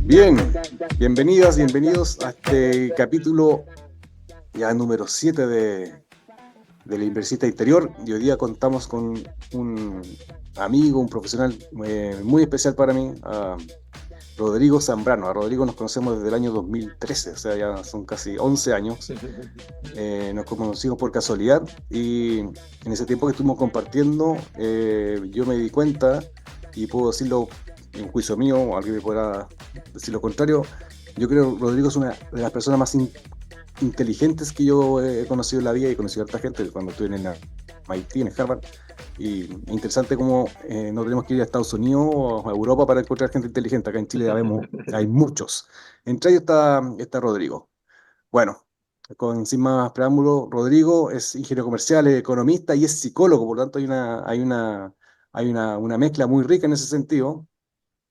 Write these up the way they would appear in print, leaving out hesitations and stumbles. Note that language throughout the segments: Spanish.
Bien, bienvenidas, bienvenidos a este capítulo ya número 7 del Inversista Interior. Y hoy día contamos con un amigo, un profesional muy especial para mí, a Rodrigo Zambrano. A Rodrigo nos conocemos desde el año 2013, o sea, ya son casi 11 años. Nos conocimos por casualidad y en ese tiempo que estuvimos compartiendo, yo me di cuenta, y puedo decirlo en juicio mío, o alguien me podrá decir lo contrario, yo creo que Rodrigo es una de las personas más inteligentes que yo he conocido en la vida, y he conocido a harta gente cuando estuve en la MIT, en Harvard. Y interesante cómo no tenemos que ir a Estados Unidos o a Europa para encontrar gente inteligente. Acá en Chile hay muchos. Entre ellos está Rodrigo. Bueno, sin más preámbulo, Rodrigo es ingeniero comercial, es economista y es psicólogo. Por lo tanto hay una mezcla muy rica en ese sentido,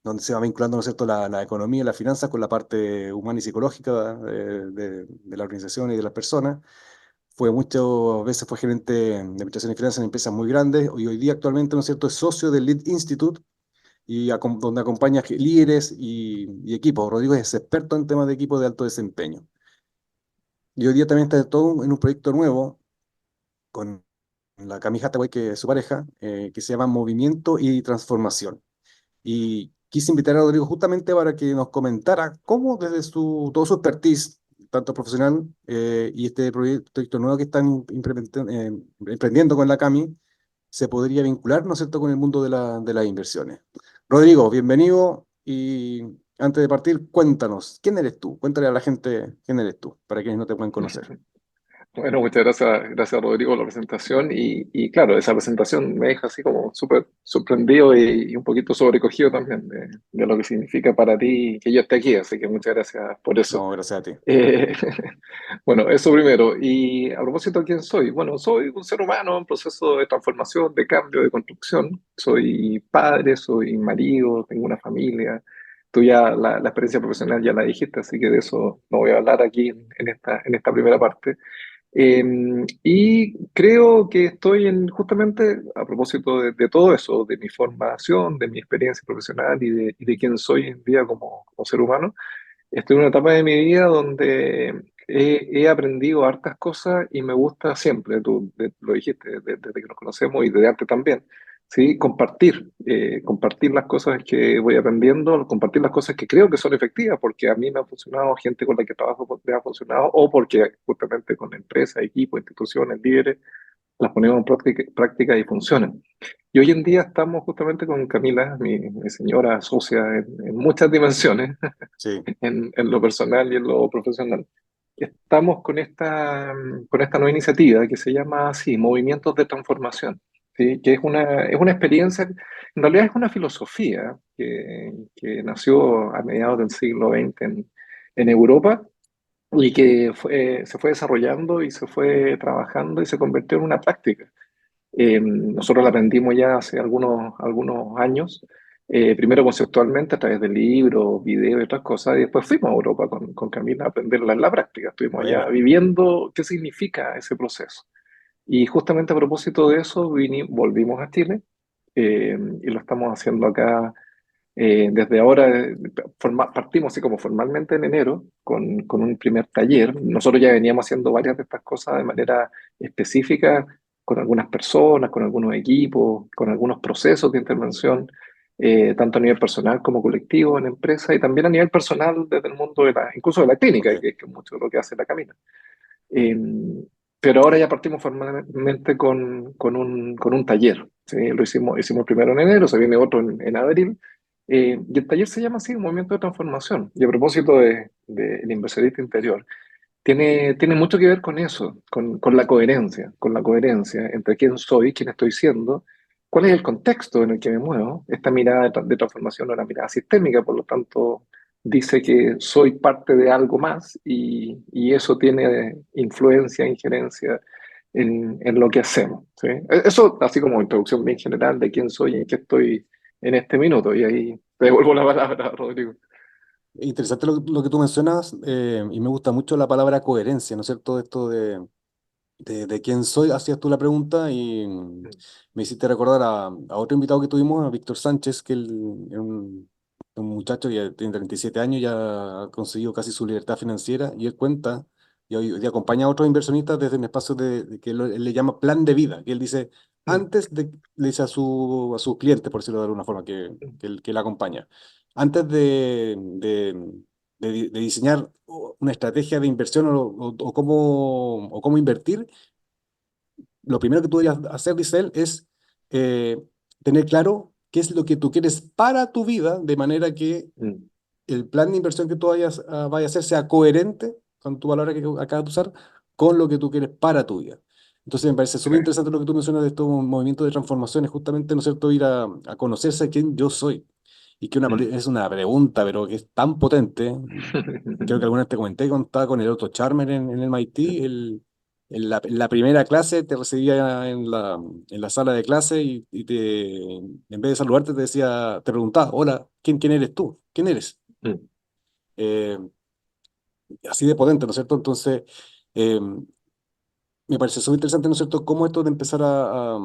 donde se va vinculando, ¿no es cierto?, la economía y las finanzas con la parte humana y psicológica de la organización y de las personas. Muchas veces fue gerente de administración y finanzas en empresas muy grandes, y hoy día actualmente, ¿no es cierto?, es socio del Lead Institute, donde acompaña líderes y equipos. Rodrigo es experto en temas de equipos de alto desempeño. Y hoy día también está todo en un proyecto nuevo con la Cami Hathaway, que es su pareja, que se llama Movimiento y Transformación. Y quise invitar a Rodrigo justamente para que nos comentara cómo desde todo su expertise, tanto profesional, y este proyecto nuevo que están emprendiendo con la Cami, se podría vincular, ¿no es cierto?, con el mundo de las inversiones. Rodrigo, bienvenido, y antes de partir, cuéntanos, ¿quién eres tú? Cuéntale a la gente quién eres tú, para quienes no te pueden conocer. Bueno, muchas gracias Rodrigo por la presentación y claro, esa presentación me deja así como súper sorprendido y un poquito sobrecogido también de lo que significa para ti que yo esté aquí, así que muchas gracias por eso. No, gracias a ti. Eh, bueno, eso primero. Y a propósito de quién soy, bueno, soy un ser humano en proceso de transformación, de cambio, de construcción. Soy padre, soy marido, tengo una familia. Tú ya la experiencia profesional ya la dijiste, así que de eso no voy a hablar aquí en esta primera parte. Y creo que estoy justamente a propósito de todo eso, de mi formación, de mi experiencia profesional y de quién soy hoy en día como ser humano. Estoy en una etapa de mi vida donde he aprendido hartas cosas y me gusta siempre, tú lo dijiste desde que nos conocemos y desde antes también, ¿sí? Compartir las cosas que voy aprendiendo, compartir las cosas que creo que son efectivas, porque a mí me han funcionado, gente con la que trabajo me ha funcionado, o porque justamente con empresas, equipos, instituciones, líderes, las ponemos en práctica y funcionan. Y hoy en día estamos justamente con Camila, mi señora socia en muchas dimensiones, Sí, en lo personal y en lo profesional. Estamos con esta nueva iniciativa que se llama así, Movimientos de Transformación, ¿sí? Que es una experiencia, en realidad es una filosofía que nació a mediados del siglo XX en Europa y que se fue desarrollando y se fue trabajando y se convirtió en una práctica. Nosotros la aprendimos ya hace algunos años, primero conceptualmente a través de libros, videos y otras cosas, y después fuimos a Europa con Camila a aprenderla en la práctica. Estuvimos allá buena. viviendo qué significa ese proceso. Y justamente a propósito de eso, volvimos a Chile y lo estamos haciendo acá desde ahora. Partimos así como formalmente en enero con un primer taller. Nosotros ya veníamos haciendo varias de estas cosas de manera específica con algunas personas, con algunos equipos, con algunos procesos de intervención, tanto a nivel personal como colectivo en empresa y también a nivel personal desde el mundo incluso de la clínica, Ok. que es mucho lo que hace la Camila. Eh, pero ahora ya partimos formalmente con un taller, ¿sí? Hicimos primero en enero, se viene otro en abril, y el taller se llama así, Movimiento de Transformación. Y a propósito del inversionista interior, tiene mucho que ver con eso, con la coherencia entre quién soy, quién estoy siendo, cuál es el contexto en el que me muevo. Esta mirada de transformación es una mirada sistémica, por lo tanto, dice que soy parte de algo más y eso tiene influencia, injerencia en lo que hacemos, ¿sí? Eso así como introducción bien general de quién soy y en qué estoy en este minuto. Y ahí te devuelvo la palabra, Rodrigo. Interesante lo que tú mencionas, y me gusta mucho la palabra coherencia, ¿no es cierto? Esto de de quién soy, hacías tú la pregunta y Mm, me hiciste recordar a otro invitado que tuvimos, a Víctor Sánchez, que él es un muchacho que ya tiene 37 años, ya ha conseguido casi su libertad financiera y él cuenta y hoy día acompaña a otros inversionistas desde un espacio de que él le llama plan de vida, que él dice, mm, le dice a sus clientes, por decirlo de alguna forma, mm, que él acompaña, antes de diseñar una estrategia de inversión o cómo invertir, lo primero que tú deberías hacer, dice él, es eh, tener claro qué es lo que tú quieres para tu vida, de manera que mm, el plan de inversión que tú vayas a hacer sea coherente con tu palabra que acabas de usar, con lo que tú quieres para tu vida. Entonces me parece sí, súper interesante lo que tú mencionas de estos movimientos de transformación, es justamente, ¿no es cierto?, ir a conocerse a quién yo soy. Y que mm. es una pregunta, pero que es tan potente. Creo que alguna vez te comenté, cuando estaba con el Otto Charmer en el MIT, en la primera clase te recibía en la sala de clase en vez de saludarte te decía, te preguntaba, hola, ¿quién eres tú? ¿Quién eres? Mm, Eh, Así de potente, ¿no es cierto? Entonces, eh, me parece súper interesante, ¿no es cierto?, cómo esto de empezar a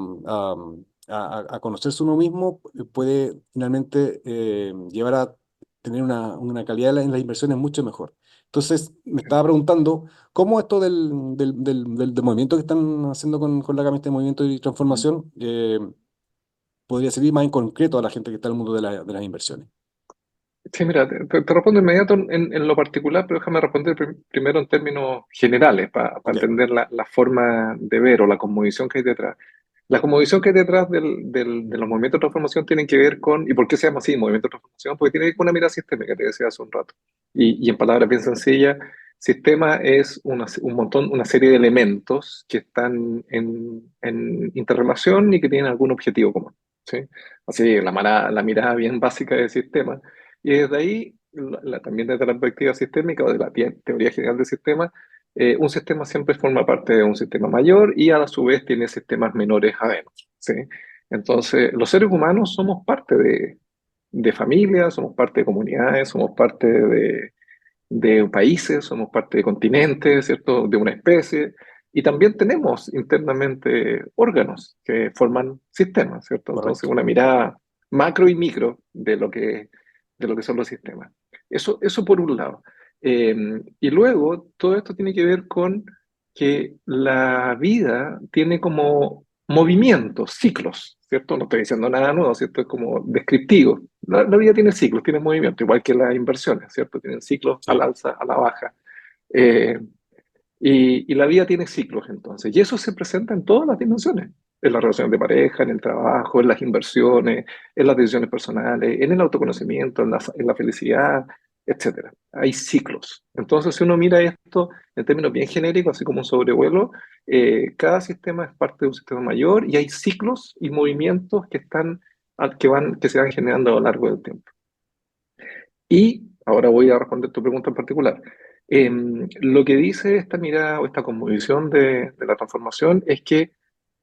conocerse uno mismo puede finalmente llevar a tener una calidad en las inversiones mucho mejor. Entonces, me estaba preguntando, ¿cómo esto del movimiento que están haciendo con la CAM, este movimiento de transformación, podría servir más en concreto a la gente que está en el mundo de las inversiones? sí, mira, te respondo inmediato en lo particular, pero déjame responder primero en términos generales para Ok, entender la forma de ver o la cosmovisión que hay detrás. La cosmovisión que hay detrás de los movimientos de transformación tienen que ver con, ¿y por qué se llama así, movimiento de transformación? Porque tiene que ver con una mirada sistémica, te decía hace un rato. Y en palabras bien sencillas, sistema es un montón, una serie de elementos que están en interrelación y que tienen algún objetivo común. ¿Sí? Así, la mirada bien básica del sistema. Y desde ahí, también desde la perspectiva sistémica o de la teoría general del sistema, un sistema siempre forma parte de un sistema mayor y a su vez tiene sistemas menores adentro, ¿sí? Entonces, los seres humanos somos parte de familias, somos parte de comunidades, somos parte de países, somos parte de continentes, ¿cierto? De una especie. Y también tenemos internamente órganos que forman sistemas, ¿cierto? Entonces, correcto. una mirada macro y micro de lo que son los sistemas. Eso por un lado. Eh, y luego, todo esto tiene que ver con que la vida tiene como movimientos, ciclos, ¿cierto? No estoy diciendo nada nuevo, ¿cierto? Es como descriptivo. La vida tiene ciclos, tiene movimiento, igual que las inversiones, ¿cierto? Tienen ciclos al Sí, alza, a la baja. Eh, y la vida tiene ciclos entonces, y eso se presenta en todas las dimensiones, en las relaciones de pareja, en el trabajo, en las inversiones, en las decisiones personales, en el autoconocimiento, en la felicidad, etcétera. Hay ciclos. Entonces, si uno mira esto en términos bien genéricos, así como un sobrevuelo, cada sistema es parte de un sistema mayor y hay ciclos y movimientos que se van generando a lo largo del tiempo. Y ahora voy a responder tu pregunta en particular. Lo que dice esta mirada o esta cosmovisión de la transformación es que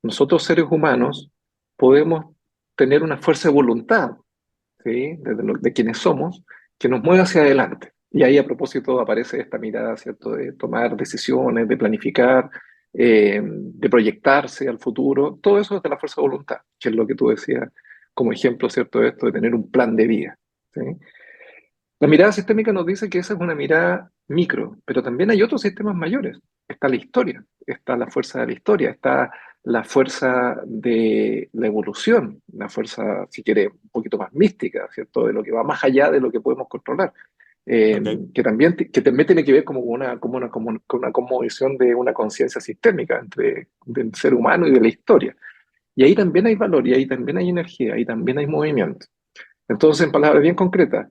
nosotros seres humanos podemos tener una fuerza de voluntad, ¿sí? De quienes somos, que nos mueve hacia adelante. Y ahí a propósito aparece esta mirada, ¿cierto?, de tomar decisiones, de planificar, de proyectarse al futuro. Todo eso es de la fuerza de voluntad, que es lo que tú decías como ejemplo, ¿cierto?, de esto de tener un plan de vida, ¿sí? La mirada sistémica nos dice que esa es una mirada micro, pero también hay otros sistemas mayores. Está la historia, está la fuerza de la historia, está la fuerza de la evolución, la fuerza, si quiere, un poquito más mística, ¿cierto? De lo que va más allá de lo que podemos controlar. Eh, ok, que también tiene que ver con una conmovisión de una conciencia sistémica del ser humano y de la historia. Y ahí también hay valor, y ahí también hay energía, ahí también hay movimiento. Entonces, en palabras bien concretas,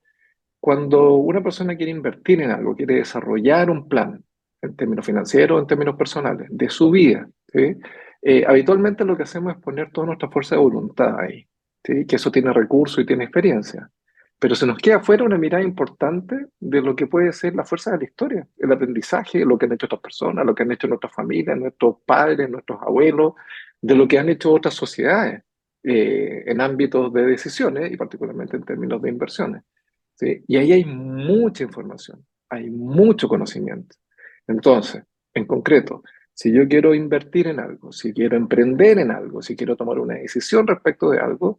cuando una persona quiere invertir en algo, quiere desarrollar un plan, en términos financieros, en términos personales, de su vida, ¿sí? Habitualmente lo que hacemos es poner toda nuestra fuerza de voluntad ahí, ¿sí? Que eso tiene recursos y tiene experiencia. Pero se nos queda fuera una mirada importante de lo que puede ser la fuerza de la historia, el aprendizaje, lo que han hecho otras personas, lo que han hecho nuestras familias, nuestros padres, nuestros abuelos, de lo que han hecho otras sociedades en ámbitos de decisiones y particularmente en términos de inversiones. ¿Sí? Y ahí hay mucha información, hay mucho conocimiento. Entonces, en concreto, Si yo quiero invertir en algo, si quiero emprender en algo, si quiero tomar una decisión respecto de algo,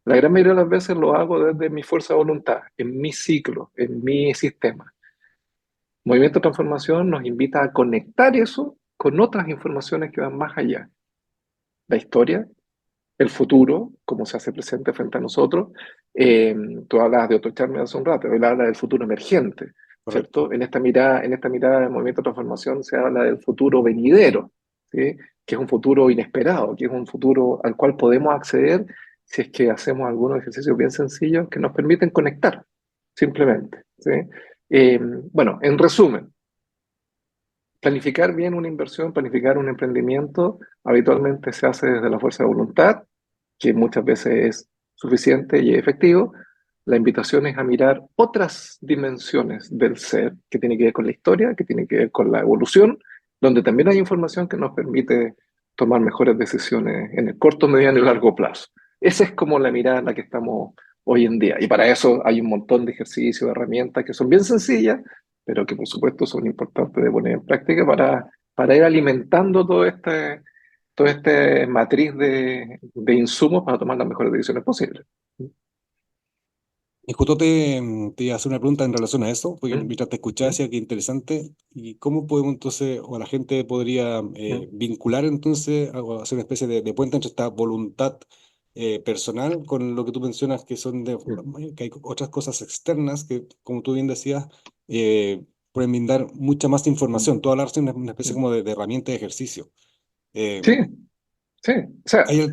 la gran mayoría de las veces lo hago desde mi fuerza de voluntad, en mi ciclo, en mi sistema. Movimiento de Transformación nos invita a conectar eso con otras informaciones que van más allá. La historia, el futuro, cómo se hace presente frente a nosotros. Tú hablabas de Otto Scharmer hace un rato, él habla del futuro emergente, Correcto. ¿cierto? En esta mirada del movimiento de transformación se habla del futuro venidero, ¿sí? Que es un futuro inesperado, que es un futuro al cual podemos acceder si es que hacemos algunos ejercicios bien sencillos que nos permiten conectar, simplemente, ¿sí? Bueno, en resumen, planificar bien una inversión, planificar un emprendimiento, habitualmente se hace desde la fuerza de voluntad, que muchas veces es suficiente y efectivo. La invitación es a mirar otras dimensiones del ser, que tiene que ver con la historia, que tiene que ver con la evolución, donde también hay información que nos permite tomar mejores decisiones en el corto, mediano y largo plazo. Esa es como la mirada en la que estamos hoy en día. Y para eso hay un montón de ejercicios, de herramientas que son bien sencillas, pero que por supuesto son importantes de poner en práctica para ir alimentando toda esta matriz de insumos para tomar las mejores decisiones posibles. Y justo te iba a hacer una pregunta en relación a eso, porque ¿Mm? mientras te escuchaba ¿Mm? decía que interesante, y cómo podemos entonces, o la gente podría ¿Mm? vincular entonces, o hacer una especie de puente entre esta voluntad personal con lo que tú mencionas que son ¿Mm? que hay otras cosas externas que, como tú bien decías, pueden brindar mucha más ¿Mm? información, tú hablar de una especie ¿Mm? como de herramienta de ejercicio. Eh, Sí, sí. O sea, ¿Hay,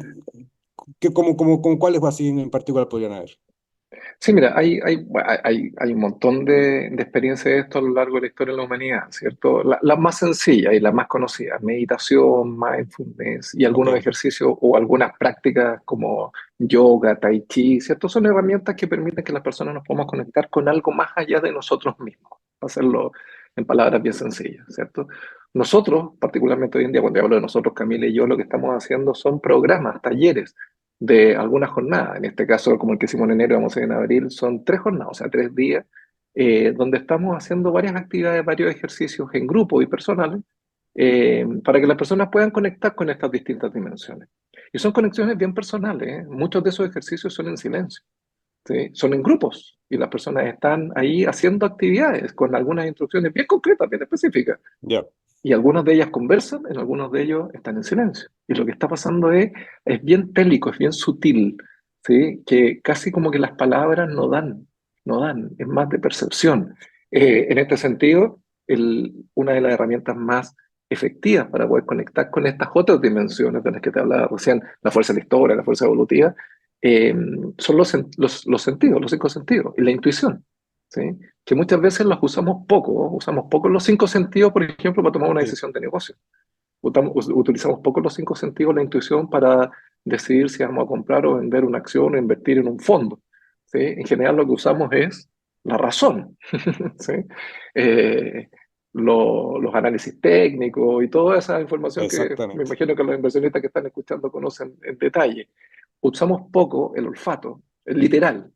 como cuáles así en particular podrían haber? sí, mira, hay un montón de experiencias de esto a lo largo de la historia de la humanidad, ¿cierto? La más sencilla y la más conocida, meditación, mindfulness y Ok, algunos ejercicios o algunas prácticas como yoga, tai chi, ¿cierto? Son herramientas que permiten que las personas nos podamos conectar con algo más allá de nosotros mismos, para hacerlo en palabras bien sencillas, ¿cierto? Nosotros, particularmente hoy en día, cuando hablo de nosotros, Camila y yo, lo que estamos haciendo son programas, talleres de alguna jornada. En este caso, como el que hicimos en enero, vamos a ir en abril, son 3 jornadas, o sea, 3 días, donde estamos haciendo varias actividades, varios ejercicios en grupo y personales, para que las personas puedan conectar con estas distintas dimensiones. Y son conexiones bien personales, ¿eh? Muchos de esos ejercicios son en silencio, ¿sí? Son en grupos y las personas están ahí haciendo actividades con algunas instrucciones bien concretas, bien específicas. ya. Y algunas de ellas conversan, en algunos de ellos están en silencio. Y lo que está pasando es bien télico, es bien sutil, ¿sí? Que casi como que las palabras no dan, es más de percepción. En este sentido, una de las herramientas más efectivas para poder conectar con estas otras dimensiones de las que te hablaba recién, la fuerza de la historia, la fuerza evolutiva, eh, son los sentidos, los 5 sentidos y la intuición, ¿sí? Que muchas veces los usamos poco los 5 sentidos, por ejemplo, para tomar una Sí. decisión de negocio. Utilizamos poco los 5 sentidos, la intuición, para decidir si vamos a comprar o vender una acción o invertir en un fondo, ¿sí? En general lo que usamos es la razón, ¿sí? Eh, los análisis técnicos y toda esa información que me Exactamente. imagino que los inversionistas que están escuchando conocen en detalle. Usamos poco el olfato, el literal,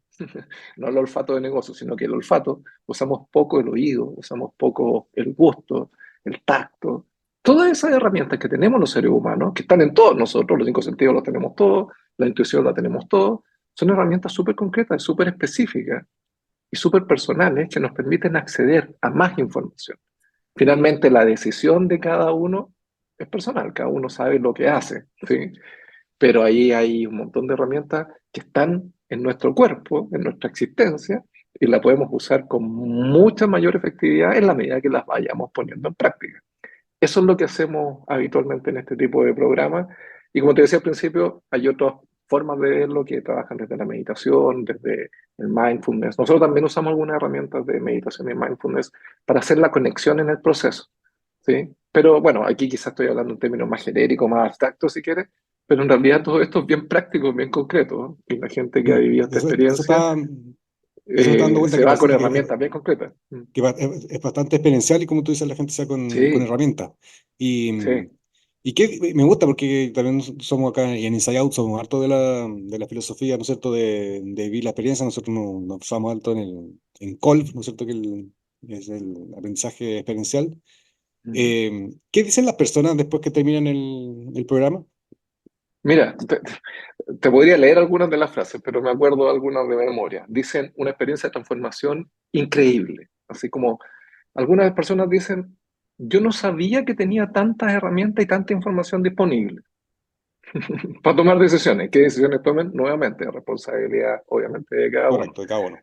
no el olfato de negocio, sino que el olfato, usamos poco el oído, usamos poco el gusto, el tacto. Todas esas herramientas que tenemos los seres humanos, que están en todos nosotros, los 5 sentidos los tenemos todos, la intuición la tenemos todos, son herramientas súper concretas, súper específicas y súper personales que nos permiten acceder a más información. Finalmente, la decisión de cada uno es personal, cada uno sabe lo que hace, ¿sí? Pero ahí hay un montón de herramientas que están en nuestro cuerpo, en nuestra existencia, y la podemos usar con mucha mayor efectividad en la medida que las vayamos poniendo en práctica. Eso es lo que hacemos habitualmente en este tipo de programas. Y como te decía al principio, hay otras formas de verlo que trabajan desde la meditación, desde el mindfulness. Nosotros también usamos algunas herramientas de meditación y mindfulness para hacer la conexión en el proceso, ¿sí? Pero bueno, aquí quizás estoy hablando en términos más genéricos, más abstractos, si quieres, pero en realidad todo esto es bien práctico, bien concreto, ¿no? Y la gente que ha vivido esta experiencia Eso me está dando cuenta se que, va con herramientas bien concretas. es bastante experiencial y como tú dices, la gente sea con Sí, herramientas. Y, sí. y que me gusta porque también somos acá y en Inside Out somos harto de la filosofía, ¿no es cierto?, de vivir la experiencia. Nosotros nos usamos alto en Colf, ¿no es cierto?, es el aprendizaje experiencial. ¿Qué dicen las personas después que terminan el programa? Mira, te podría leer algunas de las frases, pero me acuerdo algunas de memoria. Dicen una experiencia de transformación increíble. Así como algunas personas dicen, yo no sabía que tenía tantas herramientas y tanta información disponible para tomar decisiones. ¿Qué decisiones tomen? Nuevamente, responsabilidad obviamente de cada uno. Correcto, de cada uno.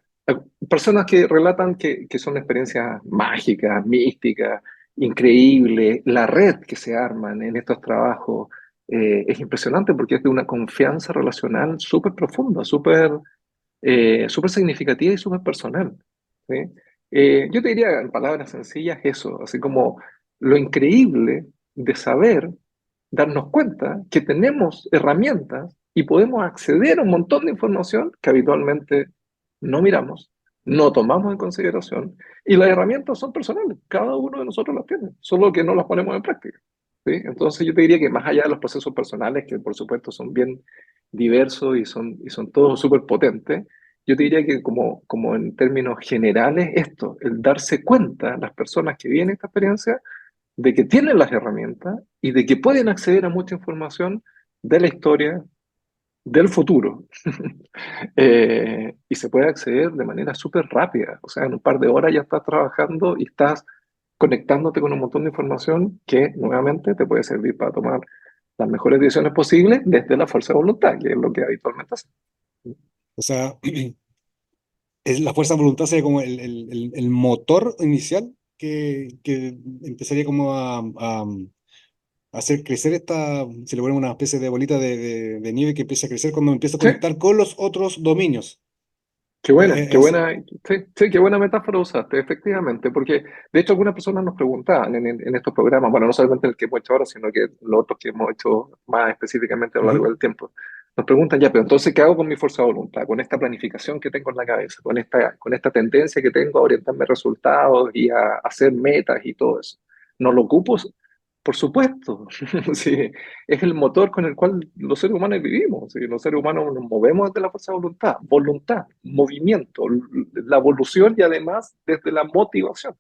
Personas que relatan que son experiencias mágicas, místicas, increíbles. La red que se arman en estos trabajos es impresionante porque es de una confianza relacional súper profunda, súper significativa y súper personal. ¿Sí? Yo te diría en palabras sencillas eso, así como lo increíble de saber, darnos cuenta que tenemos herramientas y podemos acceder a un montón de información que habitualmente no miramos, no tomamos en consideración, y las herramientas son personales, cada uno de nosotros las tiene, solo que no las ponemos en práctica. ¿Sí? Entonces yo te diría que más allá de los procesos personales, que por supuesto son bien diversos y son todos súper potentes, yo te diría que como en términos generales esto, el darse cuenta, las personas que viven esta experiencia, de que tienen las herramientas y de que pueden acceder a mucha información de la historia, del futuro. Y se puede acceder de manera súper rápida. O sea, en un par de horas ya estás trabajando y estás conectándote con un montón de información que nuevamente te puede servir para tomar las mejores decisiones posibles desde la fuerza de voluntad, que es lo que habitualmente hacemos. O sea, es la fuerza de voluntad sería como el motor inicial que empezaría como a hacer crecer esta, si le ponemos una especie de bolita de nieve que empieza a crecer cuando empieza a Sí, conectar con los otros dominios. qué Es, buena, sí, sí, qué buena metáfora usaste, efectivamente, porque de hecho algunas personas nos preguntaban en estos programas, bueno, no solamente el que hemos hecho ahora, sino que los otros que hemos hecho más específicamente a lo largo ujú. del tiempo, nos preguntan ya, pero entonces, ¿qué hago con mi fuerza de voluntad? Con esta planificación que tengo en la cabeza, con esta tendencia que tengo a orientarme a resultados y a hacer metas y todo eso. ¿No lo ocupo? Por supuesto, sí, es el motor con el cual los seres humanos vivimos. ¿Sí? Los seres humanos nos movemos desde la fuerza de voluntad, movimiento, la evolución y además desde la motivación.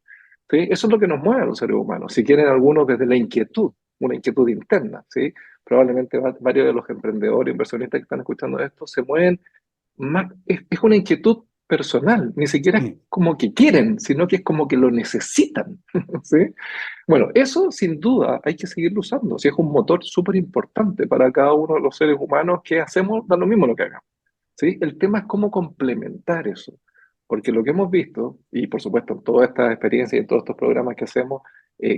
¿Sí? Eso es lo que nos mueve a los seres humanos. Si quieren algunos desde la inquietud, una inquietud interna. ¿Sí? Probablemente varios de los emprendedores, inversionistas que están escuchando esto, se mueven más, es una inquietud personal, ni siquiera es Mm. como que quieren, sino que es como que lo necesitan. ¿Sí? Bueno, eso sin duda hay que seguirlo usando. Si es un motor súper importante para cada uno de los seres humanos que hacemos, da lo mismo lo que hagamos. ¿Sí? El tema es cómo complementar eso. Porque lo que hemos visto, y por supuesto en toda esta experiencia y en todos estos programas que hacemos,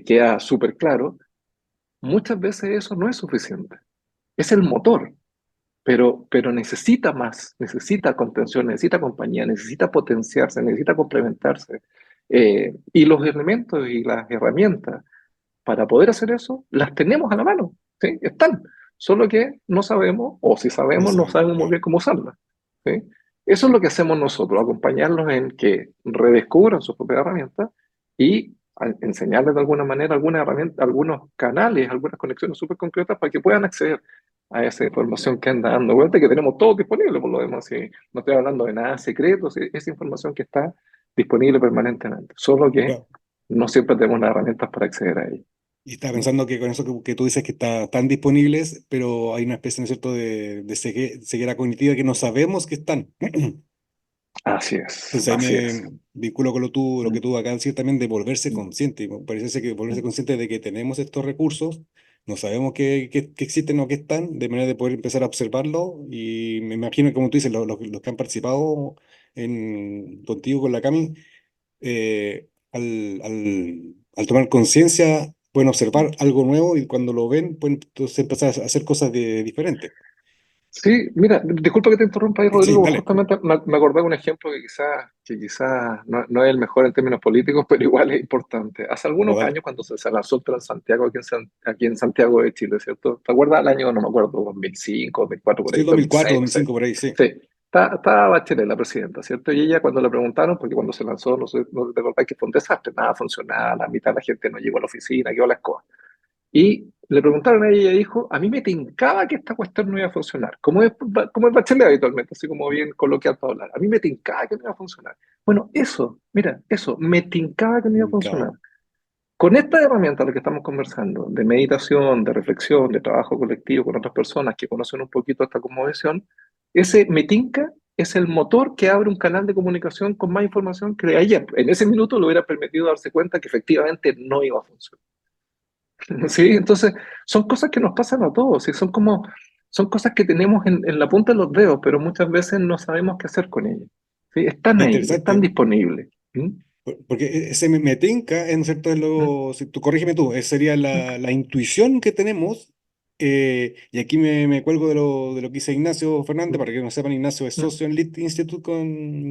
queda súper claro, muchas veces eso no es suficiente. Es el motor, pero necesita más, necesita contención, necesita compañía, necesita potenciarse, necesita complementarse. Y los elementos y las herramientas para poder hacer eso, las tenemos a la mano, ¿sí? Están, solo que no sabemos, o si No sabemos, no saben, sabemos muy claro. bien cómo usarlas, ¿sí? Eso es lo que hacemos nosotros, acompañarlos en que redescubran sus propias herramientas y enseñarles de alguna manera algunas herramientas, algunos canales, algunas conexiones súper concretas para que puedan acceder a esa información que anda dando vuelta, que tenemos todo disponible por lo demás. ¿Sí? No estoy hablando de nada secreto, ¿sí? Esa información que está disponible permanentemente, solo que Claro. no siempre tenemos las herramientas para acceder a ella. Y estaba pensando que con eso que tú dices que están disponibles, pero hay una especie, ¿no es cierto?, de ceguera cognitiva que no sabemos que están. Así es, Entonces ahí así es. me vinculo con lo que Mm, tú acá decir también de volverse mm, consciente. Y me parece ser que volverse mm. consciente de que tenemos estos recursos, no sabemos que existen o que están, de manera de poder empezar a observarlo. Y me imagino que, como tú dices, los que han participado contigo con la Cami, al tomar conciencia, pueden observar algo nuevo y cuando lo ven, pueden entonces empezar a hacer cosas diferentes. Sí, mira, disculpa que te interrumpa ahí, Sí, Rodrigo, dale. justamente me acordé de un ejemplo que quizás no es el mejor en términos políticos, pero igual es importante. Hace Vamos, algunos dale. años, cuando se lanzó el Transantiago aquí en Santiago de Chile, ¿cierto? ¿Te acuerdas el año, no me acuerdo, 2005, 2004, por Sí, ahí, 2004, 2006, no sé? 2005, por ahí, sí. Sí, estaba Bachelet, la presidenta, ¿cierto? Y ella cuando le preguntaron, porque cuando se lanzó, no te acordás que fue un desastre, nada funcionaba, la mitad de la gente no llegó a la oficina, quedó la escoba. Y le preguntaron a ella y ella dijo, a mí me tincaba que esta cuestión no iba a funcionar. Como es Bachelet habitualmente, así como bien coloquial para hablar. A mí me tincaba que no iba a funcionar. Bueno, eso, mira, eso, me tincaba que no iba a Ubicado. funcionar. Con esta herramienta de la que estamos conversando, de meditación, de reflexión, de trabajo colectivo con otras personas que conocen un poquito esta cosmovisión, ese metinca es el motor que abre un canal de comunicación con más información que ayer, en ese minuto, le hubiera permitido darse cuenta que efectivamente no iba a funcionar. ¿Sí? Entonces, son cosas que nos pasan a todos, ¿sí? Son cosas que tenemos en la punta de los dedos, pero muchas veces no sabemos qué hacer con ellas. ¿Sí? Están Ah, ahí, están interesante. disponibles. ¿Mm? Porque ese me tinca, ¿no es cierto? Es ¿Mm? si tú corrígeme tú, sería ¿Mm? la intuición que tenemos. Y aquí me cuelgo de lo que dice Ignacio Fernández, ¿Mm? para que no sepan, Ignacio es ¿Mm? socio en Lit Institute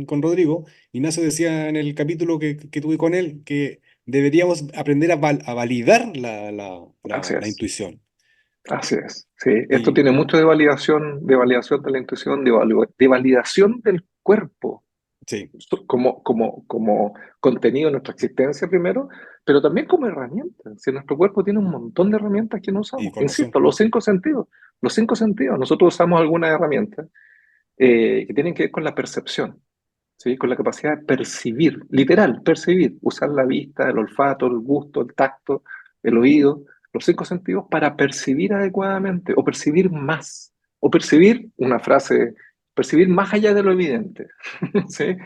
con Rodrigo. Ignacio decía en el capítulo que tuve con él que deberíamos aprender a validar Así la es. intuición. Así es, sí. Esto Y tiene mucho de validación de la intuición, de validación del cuerpo sí, como contenido de nuestra existencia primero, pero también como herramienta. Si nuestro cuerpo tiene un montón de herramientas que no usamos, información. insisto, los cinco sentidos. Nosotros usamos algunas herramientas que tienen que ver con la percepción, ¿sí? Con la capacidad de percibir, literal, percibir, usar la vista, el olfato, el gusto, el tacto, el oído, los cinco sentidos para percibir adecuadamente o percibir más, o percibir, una frase, percibir más allá de lo evidente. ¿Sí?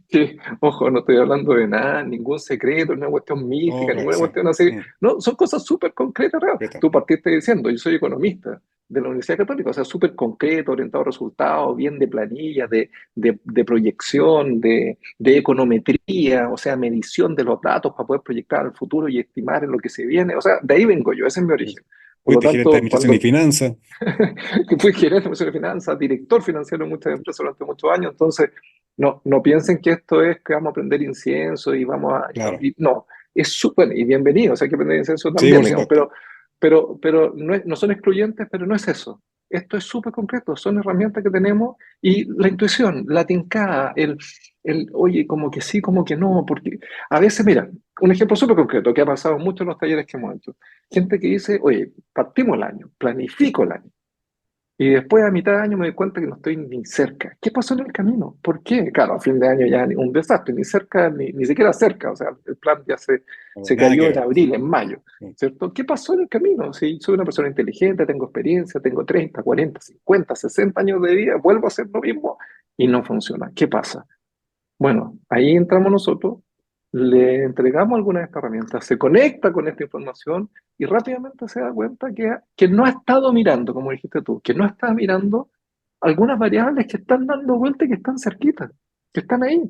Que, ojo, no estoy hablando de nada, ningún secreto, ninguna cuestión Oh, mística, claro, ninguna sí. cuestión así. Mm, No, son cosas súper concretas, ¿verdad? completa. Tú partiste diciendo, yo soy economista de la Universidad Católica, o sea, súper concreto, orientado a resultados, bien de planillas, de proyección, de econometría, o sea, medición de los datos para poder proyectar al futuro y estimar en lo que se viene. O sea, de ahí vengo yo, ese es mi origen. Por lo Fuiste gerente de tanto, administración y cuando finanzas, fui gerente de finanzas, director financiero de muchas empresas durante muchos años, entonces no piensen que esto es que vamos a aprender incienso y vamos a... claro. no, es súper, y bienvenido, o sea, hay que aprender incienso Sí, también, por digamos, supuesto. pero no son excluyentes, pero no es eso. Esto es súper concreto, son herramientas que tenemos y la intuición, la tincada, oye, como que sí, como que no, porque a veces, mira, un ejemplo súper concreto que ha pasado mucho en los talleres que hemos hecho. Gente que dice, oye, partimos el año, planifico el año. Y después a mitad de año me doy cuenta que no estoy ni cerca. ¿Qué pasó en el camino? ¿Por qué? Claro, a fin de año ya un desastre, ni cerca, ni siquiera cerca. O sea, el plan ya se Nada que cayó en ver. Sí. abril, en mayo, Mm. ¿cierto? ¿Qué pasó en el camino? Si soy una persona inteligente, tengo experiencia, tengo 30, 40, 50, 60 años de vida, vuelvo a hacer lo mismo y no funciona. ¿Qué pasa? Bueno, ahí entramos nosotros, le entregamos alguna de estas herramientas, se conecta con esta información y rápidamente se da cuenta que no ha estado mirando, como dijiste tú, que no está mirando algunas variables que están dando vuelta y que están cerquitas, que están ahí.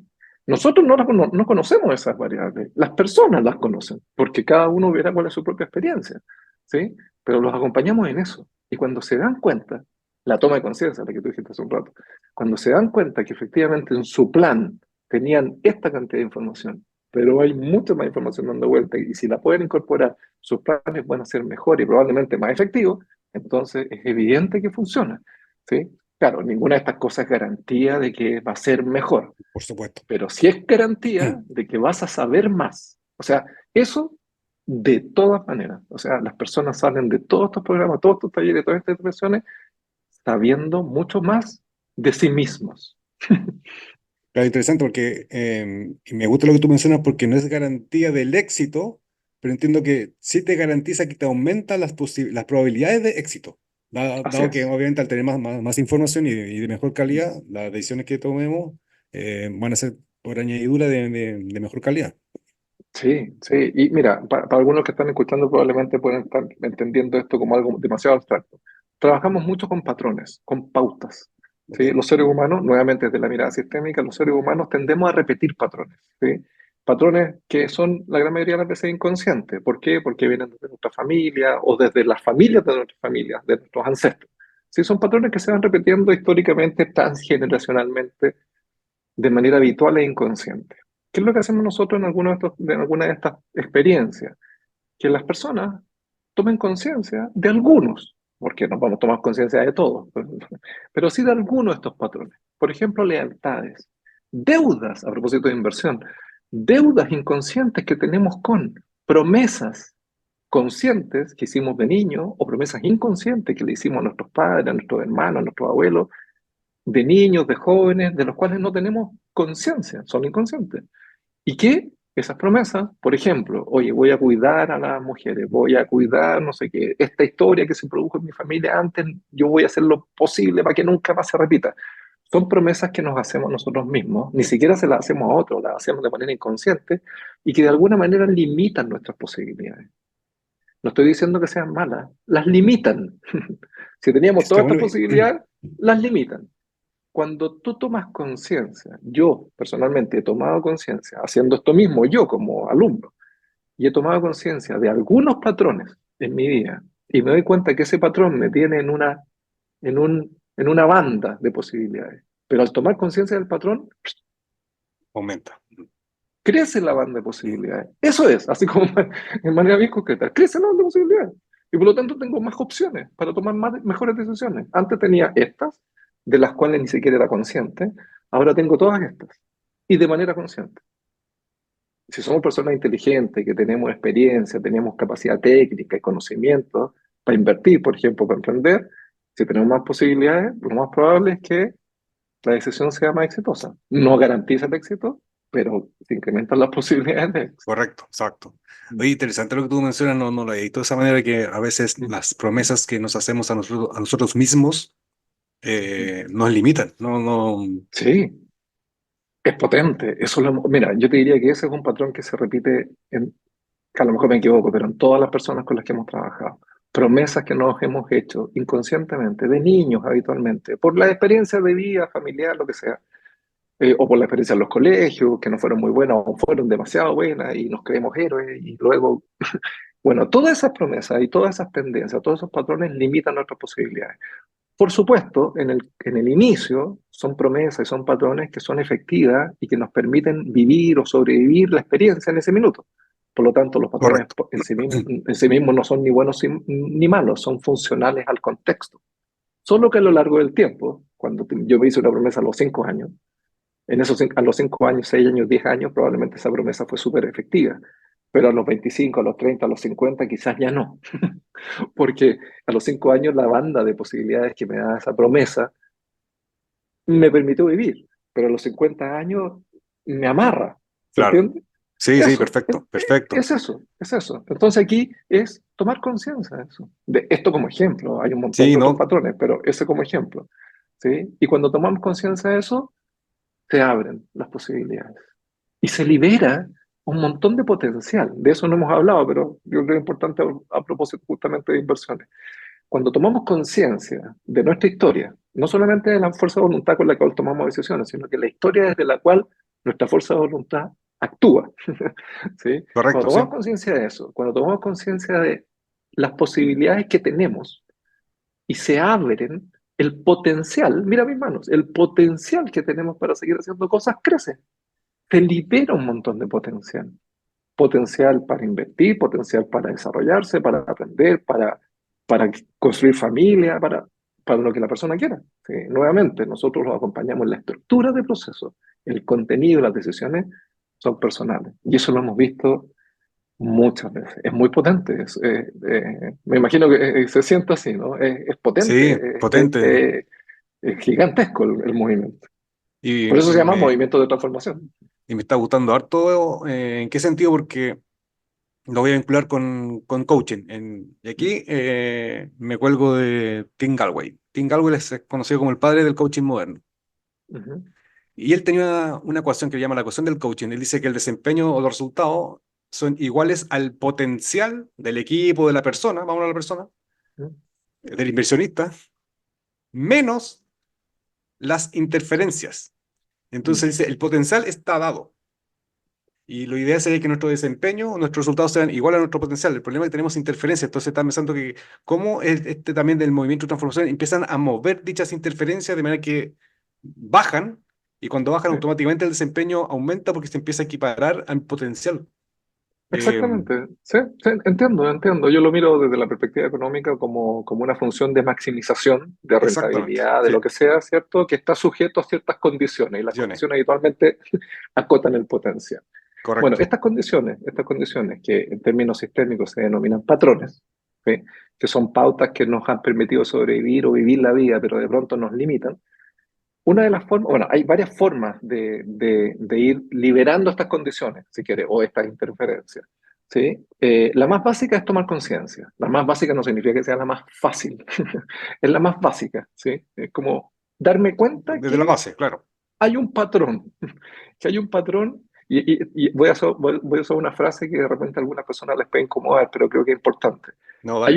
Nosotros no conocemos esas variables, las personas las conocen, porque cada uno verá cuál es su propia experiencia, ¿sí? Pero los acompañamos en eso. Y cuando se dan cuenta, la toma de conciencia, la que tú dijiste hace un rato, cuando se dan cuenta que efectivamente en su plan tenían esta cantidad de información, pero hay mucha más información dando vuelta y si la pueden incorporar, sus planes van a ser mejor y probablemente más efectivos, entonces es evidente que funciona, ¿sí? Claro, ninguna de estas cosas es garantía de que va a ser mejor, Por supuesto. pero sí es garantía de que vas a saber más. O sea, eso de todas maneras. O sea, las personas salen de todos estos programas, todos estos talleres, todas estas intervenciones, sabiendo mucho más de sí mismos. Claro, interesante porque y me gusta lo que tú mencionas porque no es garantía del éxito, pero entiendo que sí te garantiza que te aumenta las probabilidades de éxito. Así Dado que es. obviamente al tener más información y de mejor calidad, las decisiones que tomemos van a ser por añadidura de mejor calidad. Sí, sí. Y mira, para algunos que están escuchando probablemente pueden estar entendiendo esto como algo demasiado abstracto. Trabajamos mucho con patrones, con pautas. ¿Ok? ¿Sí? Los seres humanos, nuevamente desde la mirada sistémica, los seres humanos tendemos a repetir patrones. ¿Sí? Patrones que son la gran mayoría de las veces inconscientes. ¿Por qué? Porque vienen desde nuestra familia o desde las familias de nuestras familias, de nuestros ancestros. Sí, son patrones que se van repitiendo históricamente, transgeneracionalmente, de manera habitual e inconsciente. ¿Qué es lo que hacemos nosotros en alguna de estas experiencias? Que las personas tomen conciencia de algunos, porque no vamos a tomar conciencia de todos, pero sí de algunos de estos patrones. Por ejemplo, lealtades, deudas, a propósito de inversión, deudas inconscientes que tenemos con promesas conscientes que hicimos de niño o promesas inconscientes que le hicimos a nuestros padres, a nuestros hermanos, a nuestros abuelos, de niños, de jóvenes, de los cuales no tenemos conciencia, son inconscientes. ¿Y qué? esas promesas, por ejemplo, oye, voy a cuidar a las mujeres, voy a cuidar, no sé qué, esta historia que se produjo en mi familia antes, yo voy a hacer lo posible para que nunca más se repita. Son promesas que nos hacemos nosotros mismos, ni siquiera se las hacemos a otros, las hacemos de manera inconsciente y que de alguna manera limitan nuestras posibilidades. No estoy diciendo que sean malas, las limitan. Si teníamos Es que todas estas bueno, posibilidades, las limitan. Cuando tú tomas conciencia, yo personalmente he tomado conciencia, haciendo esto mismo yo como alumno, y he tomado conciencia de algunos patrones en mi vida, y me doy cuenta que ese patrón me tiene en una banda de posibilidades. Pero al tomar conciencia del patrón, aumenta. crece la banda de Mm. posibilidades. Eso es, así como en manera bien concreta, crece la banda de posibilidades. Y por lo tanto tengo más opciones para tomar mejores decisiones. Antes tenía estas, de las cuales ni siquiera era consciente, ahora tengo todas estas, y de manera consciente. Si somos personas inteligentes, que tenemos experiencia, tenemos capacidad técnica y conocimiento para invertir, por ejemplo, para emprender, si tenemos más posibilidades, lo más probable es que la decisión sea más exitosa. No garantiza el éxito, pero se incrementan las posibilidades de éxito. Correcto, exacto. Oye, interesante lo que tú mencionas, no lo he visto de esa manera que a veces las promesas que nos hacemos a nosotros mismos nos limitan. Sí, es potente. Mira, yo te diría que ese es un patrón que se repite a lo mejor me equivoco, pero en todas las personas con las que hemos trabajado. Promesas que nos hemos hecho inconscientemente, de niños habitualmente, por la experiencia de vida familiar, lo que sea, o por la experiencia en los colegios, que no fueron muy buenas o fueron demasiado buenas y nos creemos héroes y luego, bueno, todas esas promesas y todas esas tendencias, todos esos patrones limitan nuestras posibilidades. Por supuesto, en el inicio son promesas y son patrones que son efectivas y que nos permiten vivir o sobrevivir la experiencia en ese minuto. Por lo tanto, los patrones Correcto. en sí mismos no son ni buenos ni malos, son funcionales al contexto. Solo que a lo largo del tiempo, yo me hice una promesa a los 5 años, a los 5 años, 6 años, 10 años, probablemente esa promesa fue súper efectiva. Pero a los 25, a los 30, a los 50, quizás ya no. Porque a los 5 años la banda de posibilidades que me da esa promesa me permitió vivir, pero a los 50 años me amarra, ¿se Claro. entiende? Sí, sí, Eso, perfecto, perfecto. es eso, es eso. Entonces aquí es tomar conciencia de eso. De esto como ejemplo, hay un montón Sí, de otros no, patrones, pero ese como ejemplo, ¿sí? Y cuando tomamos conciencia de eso, se abren las posibilidades y se libera un montón de potencial. De eso no hemos hablado, pero yo creo que es importante a propósito justamente de inversiones. Cuando tomamos conciencia de nuestra historia, no solamente de la fuerza de voluntad con la cual tomamos decisiones, sino que la historia desde la cual nuestra fuerza de voluntad actúa. ¿Sí? Cuando correcto, sí. tomamos conciencia de eso, cuando tomamos conciencia de las posibilidades que tenemos y se abren, el potencial, mira mis manos, el potencial que tenemos para seguir haciendo cosas crece. Se libera un montón de potencial. Potencial para invertir, potencial para desarrollarse, para aprender, para construir familia, para lo que la persona quiera. ¿Sí? Nuevamente, nosotros los acompañamos en la estructura del proceso, el contenido y las decisiones son personales. Y eso lo hemos visto muchas veces. Es muy potente. Me imagino que se siente así, ¿no? Es potente, Sí, potente. es gigantesco el movimiento. Y Por eso se llama me, movimiento de transformación. y me está gustando harto. ¿En qué sentido? Porque lo voy a vincular con coaching. Y aquí me cuelgo de Tim Galway. Tim Galway es conocido como el padre del coaching moderno. Ujú, Y él tenía una ecuación que llama la ecuación del coaching. Él dice que el desempeño o los resultados son iguales al potencial del equipo, de la persona, vamos a la persona, ujú, del inversionista, menos las interferencias. ujú. Entonces dice, el potencial está dado. Y lo ideal sería que nuestro desempeño, nuestros resultados sean igual a nuestro potencial. El problema es que tenemos interferencias. Entonces están pensando que cómo este también del movimiento de transformación empiezan a mover dichas interferencias de manera que bajan y cuando bajan Sí. automáticamente el desempeño aumenta porque se empieza a equiparar al potencial. Eh, Exactamente, sí, sí, entiendo, entiendo. Yo lo miro desde la perspectiva económica como una función de maximización, de exactamente, rentabilidad, de sí, lo que sea, ¿cierto? Que está sujeto a ciertas condiciones y las visiones, condiciones habitualmente acotan el potencial. Bueno, correcto. estas condiciones que en términos sistémicos se denominan patrones, ¿sí? Que son pautas que nos han permitido sobrevivir o vivir la vida, pero de pronto nos limitan. Una de las formas, bueno, hay varias formas de ir liberando estas condiciones, si quiere, o estas interferencias, ¿sí? La más básica es tomar conciencia. La más básica no significa que sea la más fácil, es la más básica, ¿sí? Es como darme cuenta Desde la que base, claro. hay un patrón, que hay un patrón, y voy a usar una frase que de repente a algunas personas les puede incomodar, pero creo que es importante. No, dale.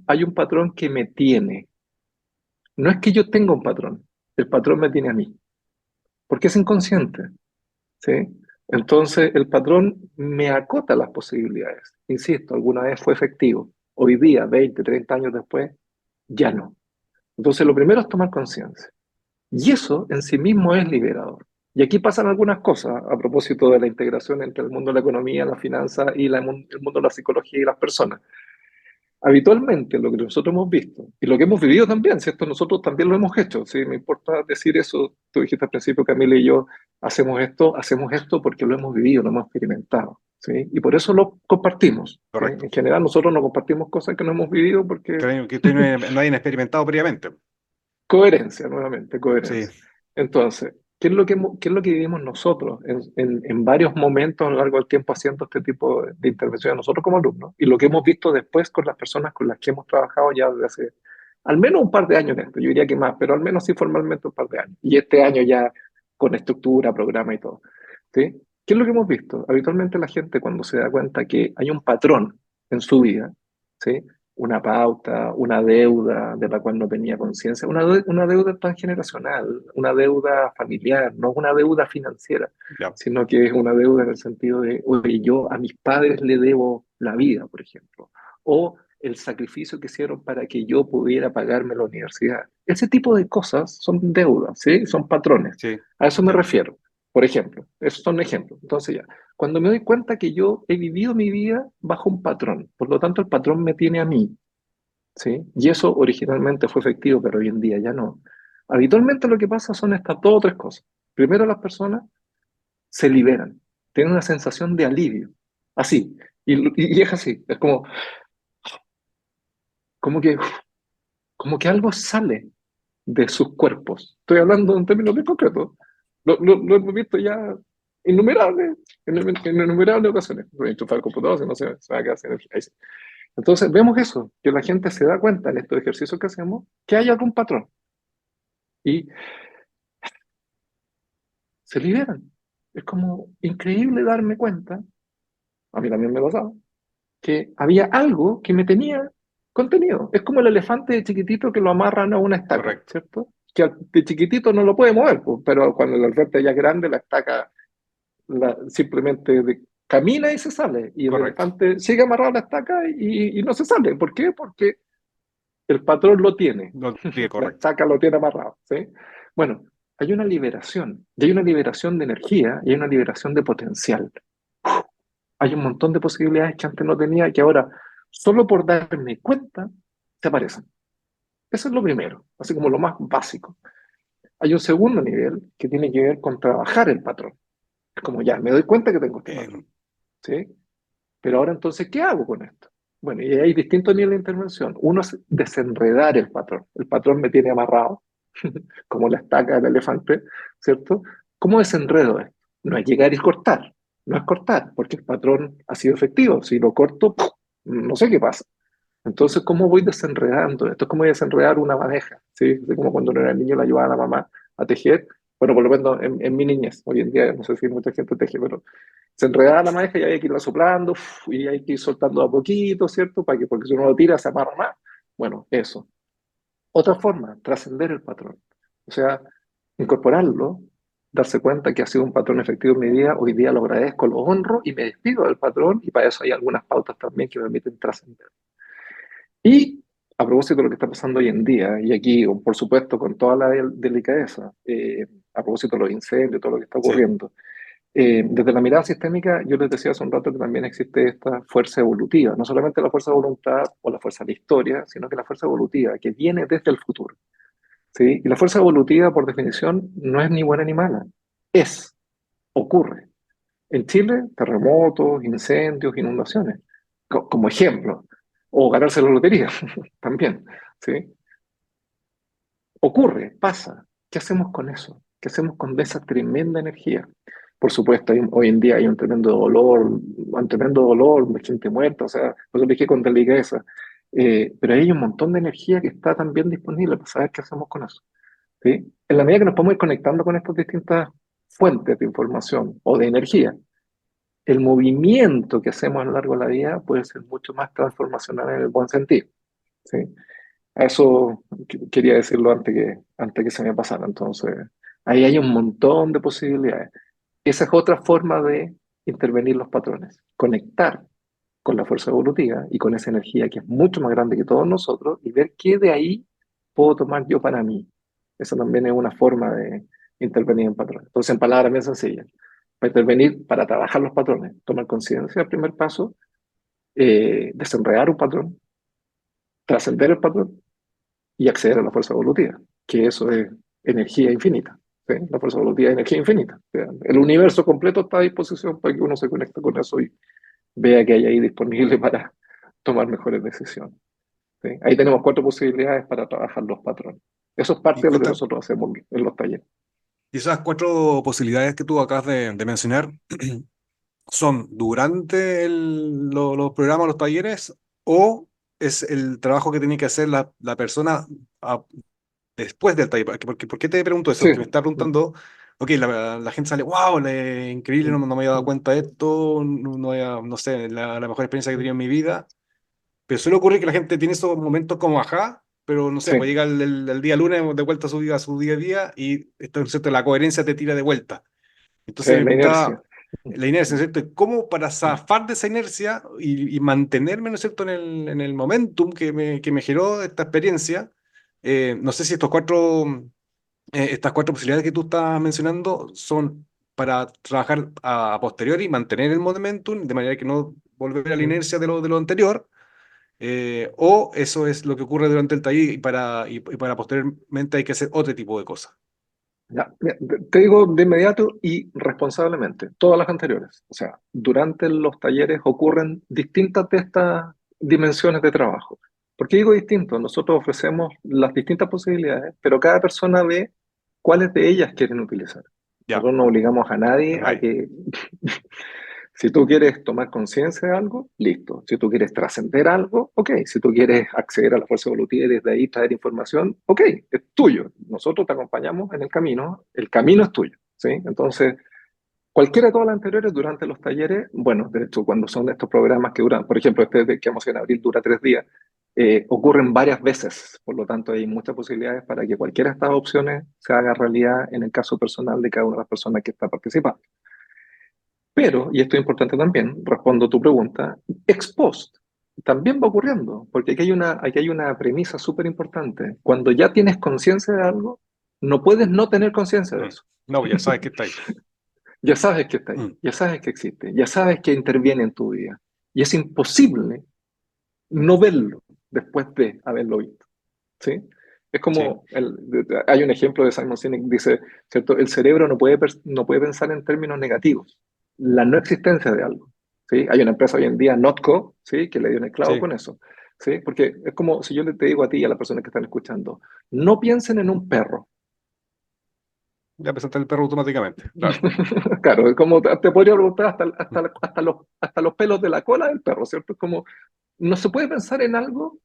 Hay un patrón que me tiene. No es que yo tenga un patrón, el patrón me tiene a mí, porque es inconsciente, ¿sí? Entonces, el patrón me acota las posibilidades. Insisto, alguna vez fue efectivo. Hoy día, 20, 30 años después, ya no. Entonces, lo primero es tomar conciencia. Y eso en sí mismo es liberador. Y aquí pasan algunas cosas a propósito de la integración entre el mundo de la economía, la finanza y el mundo de la psicología y las personas. Habitualmente lo que nosotros hemos visto y lo que hemos vivido también, ¿cierto? Nosotros también lo hemos hecho, ¿sí? Me importa decir eso, tú dijiste al principio, Camila y yo hacemos esto porque lo hemos vivido, lo hemos experimentado, ¿sí? Y por eso lo compartimos, ¿sí? Correcto. En general nosotros no compartimos cosas que no hemos vivido porque Que ustedes no hayan experimentado previamente. coherencia, nuevamente, Sí, coherencia. Entonces, qué es lo que vivimos nosotros en varios momentos a lo largo del tiempo haciendo este tipo de intervenciones nosotros como alumnos? Y lo que hemos visto después con las personas con las que hemos trabajado ya desde hace al menos un par de años en esto, yo diría que más, pero al menos sí formalmente un par de años. Y este año ya con estructura, programa y todo. ¿Sí? ¿Qué es lo que hemos visto? Habitualmente la gente cuando se da cuenta que hay un patrón en su vida, ¿sí? Una pauta, una deuda de la cual no tenía conciencia, una deuda transgeneracional, una deuda familiar, no una deuda financiera, ya, sino que es una deuda en el sentido de, oye, yo a mis padres le debo la vida, por ejemplo, o el sacrificio que hicieron para que yo pudiera pagarme la universidad. Ese tipo de cosas son deudas, ¿sí? Son patrones. sí, A eso me ya, refiero. Por ejemplo, esos son ejemplos. Entonces ya, cuando me doy cuenta que yo he vivido mi vida bajo un patrón, por lo tanto el patrón me tiene a mí, ¿sí? Y eso originalmente fue efectivo, pero hoy en día ya no. Habitualmente lo que pasa son estas dos o tres cosas. Primero, las personas se liberan, tienen una sensación de alivio, así, y es así, es como que, como que algo sale de sus cuerpos. Estoy hablando en términos muy concretos. Lo hemos visto ya innumerables, en innumerables ocasiones. Voy a enchufar el computador, si no se va a quedar sin energía. Ahí sí. Entonces, vemos eso, que la gente se da cuenta en estos ejercicios que hacemos, que hay algún patrón y se liberan. Es como increíble darme cuenta, a mí también me pasaba, que había algo que me tenía contenido. Es como el elefante de chiquitito que lo amarran a una estaca, correcto, ¿cierto? Que de chiquitito no lo puede mover, pues, pero cuando el elefante ya es grande, la estaca simplemente camina y se sale. Y el correcto. elefante sigue amarrado a la estaca y no se sale. ¿Por qué? Porque el patrón lo tiene. No, sí, La correcto. estaca lo tiene amarrado, ¿sí? Bueno, hay una liberación. Y hay una liberación de energía y hay una liberación de potencial. Hay un montón de posibilidades que antes no tenía y que ahora, solo por darme cuenta, se aparecen. Eso es lo primero, así como lo más básico. Hay un segundo nivel que tiene que ver con trabajar el patrón. Es como ya, me doy cuenta que tengo este patrón, Eh, ¿sí? Pero ahora entonces, ¿qué hago con esto? Bueno, y hay distintos niveles de intervención. Uno es desenredar el patrón. El patrón me tiene amarrado, como la estaca del elefante, ¿cierto? ¿Cómo desenredo esto? No es llegar y cortar, no es cortar, porque el patrón ha sido efectivo. Si lo corto, ¡puf! No sé qué pasa. Entonces, ¿cómo voy desenredando? Esto es como desenredar una madeja, ¿sí? Es como cuando uno era niño le ayudaba a la mamá a tejer. Bueno, por lo menos en mi niñez, hoy en día no sé si mucha gente teje, pero se enredaba la madeja y había que irla soplando y hay que ir soltando a poquito, ¿cierto? Porque si uno lo tira se amarra más. Bueno, eso. Otra forma, trascender el patrón. O sea, incorporarlo, darse cuenta que ha sido un patrón efectivo en mi vida, hoy día lo agradezco, lo honro y me despido del patrón y para eso hay algunas pautas también que me permiten trascender. Y a propósito de lo que está pasando hoy en día, y aquí, por supuesto, con toda la delicadeza, a propósito de los incendios, todo lo que está sí, ocurriendo, desde la mirada sistémica, yo les decía hace un rato que también existe esta fuerza evolutiva, no solamente la fuerza de voluntad o la fuerza de la historia, sino que la fuerza evolutiva, que viene desde el futuro, ¿sí? Y la fuerza evolutiva, por definición, no es ni buena ni mala, es, ocurre. En Chile, terremotos, incendios, inundaciones, como ejemplo, o ganarse la lotería también, ¿sí? Ocurre, pasa. ¿Qué hacemos con eso? ¿Qué hacemos con esa tremenda energía? Por supuesto, hoy en día hay un tremendo dolor de gente muerta, o sea, por eso dije con delicadeza. Pero hay un montón de energía que está también disponible para saber qué hacemos con eso. ¿Sí? En la medida que nos podemos ir conectando con estas distintas fuentes de información o de energía, el movimiento que hacemos a lo largo de la vida puede ser mucho más transformacional en el buen sentido. ¿Sí? A eso quería decirlo antes que se me pasara. Entonces, ahí hay un montón de posibilidades. Esa es otra forma de intervenir los patrones, conectar con la fuerza evolutiva y con esa energía que es mucho más grande que todos nosotros y ver qué de ahí puedo tomar yo para mí. Eso también es una forma de intervenir en patrones. Entonces, en palabras bien sencillas, para intervenir, para trabajar los patrones, tomar conciencia, el primer paso, desenredar un patrón, trascender el patrón y acceder a la fuerza evolutiva, que eso es energía infinita. ¿Sí? La fuerza evolutiva es energía infinita. O sea, el universo completo está a disposición para que uno se conecte con eso y vea que hay ahí disponible para tomar mejores decisiones. ¿Sí? Ahí tenemos 4 posibilidades para trabajar los patrones. Eso es Y parte de lo que cuenta, nosotros hacemos en los talleres. y esas 4 posibilidades que tú acabas de mencionar, ¿son durante los programas, los talleres, o es el trabajo que tiene que hacer la persona a- después del taller? ¿Por qué te pregunto eso? Sí. Porque me está preguntando, ok, la gente sale, wow, increíble, no me había dado cuenta de esto, no sé, la mejor experiencia que he tenido en mi vida. Pero suele ocurrir que la gente tiene esos momentos como ajá, pero no sé, pues Sí, llega el día lunes de vuelta a su día a día y esto, ¿no es cierto? La coherencia te tira de vuelta. sí, Entonces me la inercia. preguntaba, la inercia, ¿no es cierto? ¿Cómo para zafar de esa inercia y mantenerme, ¿no es cierto?, en el momentum que me generó esta experiencia. No sé si estas 4 posibilidades que tú estás mencionando son para trabajar a posteriori y mantener el momentum, de manera que no volver a la inercia de lo anterior, o eso es lo que ocurre durante el taller y para posteriormente hay que hacer otro tipo de cosas. Ya, mira, te digo de inmediato y responsablemente, todas las anteriores. O sea, durante los talleres ocurren distintas de estas dimensiones de trabajo. ¿Por qué digo distinto? Nosotros ofrecemos las distintas posibilidades, pero cada persona ve cuáles de ellas quieren utilizar. Ya, Nosotros no obligamos a a nadie a nadie. que si tú quieres tomar conciencia de algo, listo. Si tú quieres trascender algo, ok. Si tú quieres acceder a la fuerza evolutiva y desde ahí traer información, ok, es tuyo. Nosotros te acompañamos en el camino es tuyo, ¿sí? Entonces, cualquiera de todas las anteriores durante los talleres, bueno, de hecho, cuando son estos programas que duran, por ejemplo, que vamos a hacer en abril dura 3 días, ocurren varias veces, por lo tanto hay muchas posibilidades para que cualquiera de estas opciones se haga realidad en el caso personal de cada una de las personas que está participando. Pero, y esto es importante también, respondo a tu pregunta, ex post también va ocurriendo, porque aquí hay una premisa súper importante. Cuando ya tienes conciencia de algo, no puedes no tener conciencia de Mm. eso. No, ya sabes que está ahí. Ya sabes que está ahí, Mm. ya sabes que existe, ya sabes que interviene en tu vida. Y es imposible no verlo después de haberlo visto. ¿Sí? Es Sí, como, hay un ejemplo de Simon Sinek, dice, ¿cierto? El cerebro no puede pensar en términos negativos, la no existencia de algo. ¿Sí? Hay una empresa hoy en día, Notco, ¿sí? Que le dio un esclavo sí. con eso. ¿Sí? Porque es como si yo te digo a ti y a las personas que están escuchando, no piensen en un perro. Ya presenta el perro automáticamente, claro. Claro, es como te podría preguntar Mm. hasta los pelos de la cola del perro, ¿cierto? Es como, no se puede pensar en algo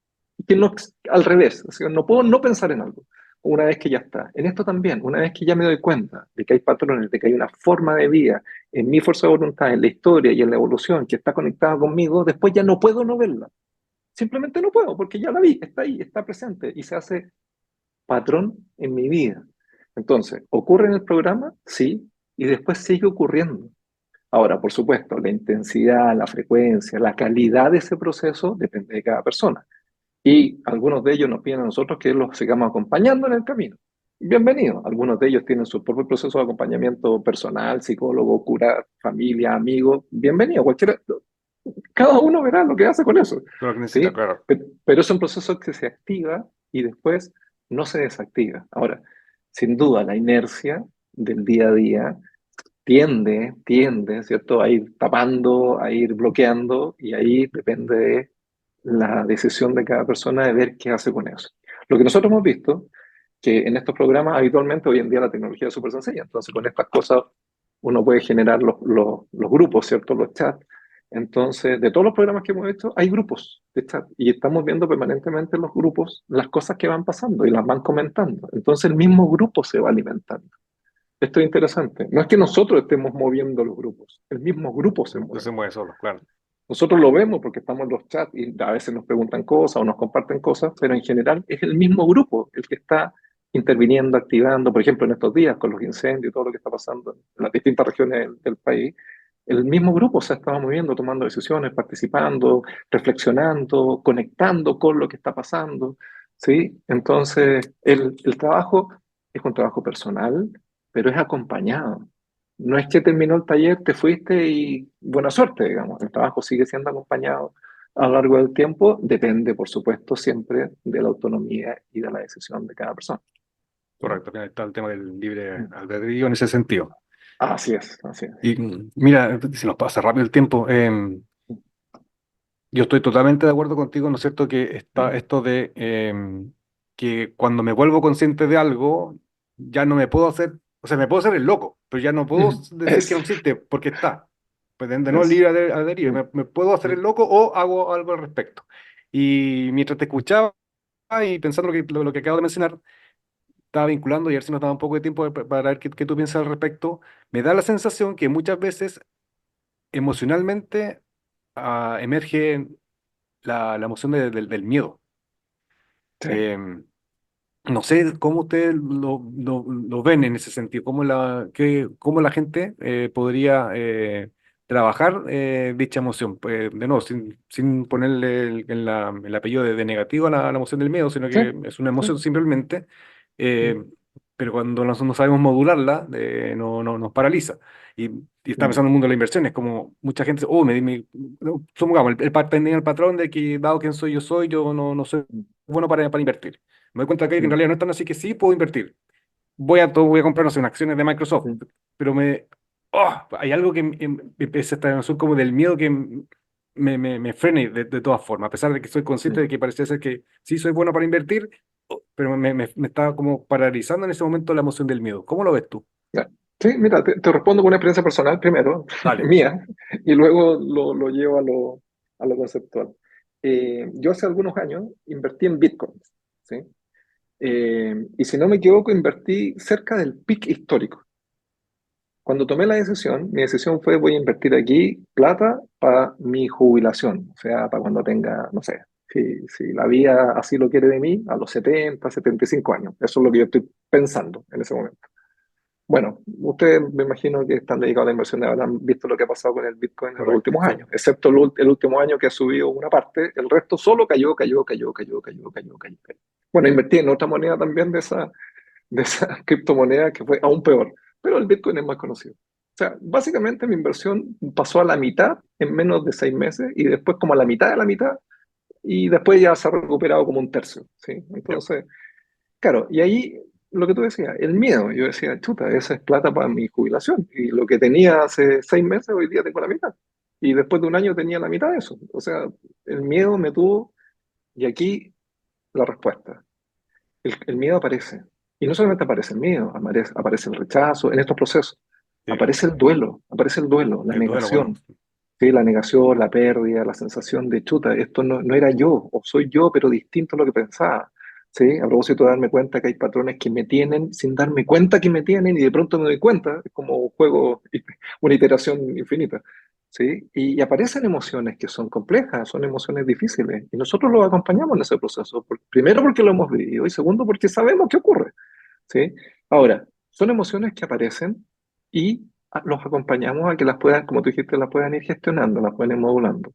que no, al revés, o sea, no puedo no pensar en algo una vez que ya está. En esto también, una vez que ya me doy cuenta de que hay patrones, de que hay una forma de vida en mi fuerza de voluntad, en la historia y en la evolución que está conectada conmigo, después ya no puedo no verla. Simplemente no puedo, porque ya la vi, está ahí, está presente y se hace patrón en mi vida. Entonces, ¿ocurre en el programa? Sí, y después sigue ocurriendo. Ahora, por supuesto, la intensidad, la frecuencia, la calidad de ese proceso depende de cada persona. Y algunos de ellos nos piden a nosotros que los sigamos acompañando en el camino. Bienvenido. Algunos de ellos tienen su propio proceso de acompañamiento personal, psicólogo, cura, familia, amigo. Bienvenido. Cualquiera, cada uno verá lo que hace con eso. Todo lo que necesita, ¿Sí? claro. Pero es un proceso que se activa y después no se desactiva. Ahora, sin duda, la inercia del día a día tiende, ¿cierto? A ir tapando, a ir bloqueando, y ahí depende de la decisión de cada persona de ver qué hace con eso. Lo que nosotros hemos visto que en estos programas habitualmente hoy en día la tecnología es súper sencilla. Entonces, con estas cosas uno puede generar los grupos, ¿cierto? Los chats. Entonces, de todos los programas que hemos hecho, hay grupos de chat y estamos viendo permanentemente en los grupos las cosas que van pasando y las van comentando. Entonces, el mismo grupo se va alimentando. Esto es interesante. No es que nosotros estemos moviendo los grupos, el mismo grupo se No se mueve. mueve solo, claro. Nosotros lo vemos porque estamos en los chats y a veces nos preguntan cosas o nos comparten cosas, pero en general es el mismo grupo el que está interviniendo, activando, por ejemplo, en estos días con los incendios y todo lo que está pasando en las distintas regiones del país. El mismo grupo se ha estado moviendo, tomando decisiones, participando, reflexionando, conectando con lo que está pasando, ¿sí? Entonces, el trabajo es un trabajo personal, pero es acompañado. No es que terminó el taller, te fuiste y buena suerte, digamos. El trabajo sigue siendo acompañado a lo largo del tiempo. Depende, por supuesto, siempre de la autonomía y de la decisión de cada persona. Correcto, al final está el tema del libre albedrío en ese sentido. Así es, así es. Y mira, si nos pasa rápido el tiempo, yo estoy totalmente de acuerdo contigo, ¿no es cierto? Que está esto de que cuando me vuelvo consciente de algo, ya no me puedo hacer, o sea, me puedo hacer el loco, pero ya no puedo decir que no Es, existe porque está. Pues de nuevo es. libre albedrío, me puedo hacer el loco o hago algo al respecto. Y mientras te escuchaba y pensando lo que acabo de mencionar, estaba vinculando y a ver si nos daba un poco de tiempo para ver qué tú piensas al respecto, me da la sensación que muchas veces emocionalmente emerge la emoción del miedo. Sí. Em, no sé cómo ustedes lo ven en ese sentido, cómo la gente podría trabajar dicha emoción. Pues, de nuevo, sin ponerle el apellido de negativo a la emoción del miedo, sino Sí, que es una sí. emoción simplemente, pero cuando no sabemos modularla, nos paraliza. Y está Mm, pensando en el mundo de la inversión, es como mucha gente, oh, no, supongamos, tenía el patrón de que dado quién soy, yo no soy mm, bueno para invertir. Me doy cuenta que en mm, realidad no es tan así que sí puedo invertir. Voy a comprar, no sé, unas acciones de Microsoft, mm, pero hay algo que empieza esta emoción como del miedo que me frene de todas formas, a pesar de que soy consciente mm. de que parece ser que sí soy bueno para invertir, pero me está como paralizando en ese momento la emoción del miedo. ¿Cómo lo ves tú? Ya. Sí, mira, te respondo con una experiencia personal primero, Dale. mía, y luego lo llevo a lo conceptual. Yo hace algunos años invertí en Bitcoin, ¿sí? Y si no me equivoco, invertí cerca del pic histórico. Cuando tomé la decisión, mi decisión fue voy a invertir aquí plata para mi jubilación, o sea, para cuando tenga, no sé, si la vida así lo quiere de mí, a los 70, 75 años. Eso es lo que yo estoy pensando en ese momento. Bueno, ustedes me imagino que están dedicados a la inversión, habrán visto lo que ha pasado con el Bitcoin en los Correcto, últimos sí. años, excepto el último año que ha subido una parte, el resto solo cayó, cayó, cayó, cayó, cayó, cayó, cayó, cayó. Bueno, invertí en otra moneda también de esa criptomoneda que fue aún peor, pero el Bitcoin es más conocido. O sea, básicamente mi inversión pasó a la mitad en menos de 6 meses y después como a la mitad de la mitad y después ya se ha recuperado como un tercio, ¿sí? Ya. Entonces, claro, y ahí lo que tú decías, el miedo. Yo decía, chuta, esa es plata para mi jubilación. Y lo que tenía hace 6 meses, hoy día tengo la mitad. Y después de un año tenía la mitad de eso. O sea, el miedo me tuvo, y aquí la respuesta. El miedo aparece. Y no solamente aparece el miedo, aparece el rechazo en estos procesos. Sí. Aparece el duelo, la El duelo con... negación. Sí, la negación, la pérdida, la sensación de chuta, esto no era yo, o soy yo, pero distinto a lo que pensaba. Sí, a propósito de darme cuenta que hay patrones que me tienen sin darme cuenta que me tienen y de pronto me doy cuenta, es como un juego, una iteración infinita. ¿Sí? Y aparecen emociones que son complejas, son emociones difíciles, y nosotros los acompañamos en ese proceso, primero porque lo hemos vivido y segundo porque sabemos qué ocurre. ¿Sí? Ahora, son emociones que aparecen y los acompañamos a que las puedan, como tú dijiste, las puedan ir gestionando, las puedan ir modulando.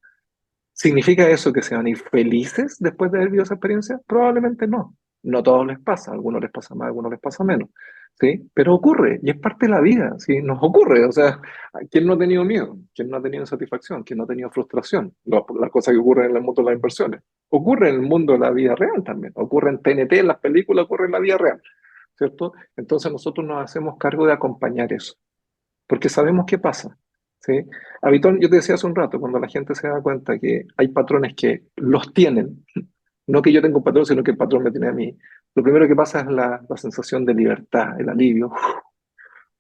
¿Significa eso que se van a ir felices después de haber vivido esa experiencia? Probablemente no. No a todos les pasa, a algunos les pasa más, a algunos les pasa menos. ¿Sí? Pero ocurre y es parte de la vida, ¿sí? Nos ocurre. O sea, ¿quién no ha tenido miedo? ¿Quién no ha tenido insatisfacción? ¿Quién no ha tenido frustración? Las cosas que ocurren en el mundo de las inversiones. Ocurre en el mundo de la vida real también. Ocurre en TNT, en las películas, ocurre en la vida real. ¿Cierto? Entonces nosotros nos hacemos cargo de acompañar eso porque sabemos qué pasa. ¿Sí? Yo te decía hace un rato, cuando la gente se da cuenta que hay patrones que los tienen, no que yo tenga un patrón, sino que el patrón me tiene a mí, lo primero que pasa es la sensación de libertad, el alivio.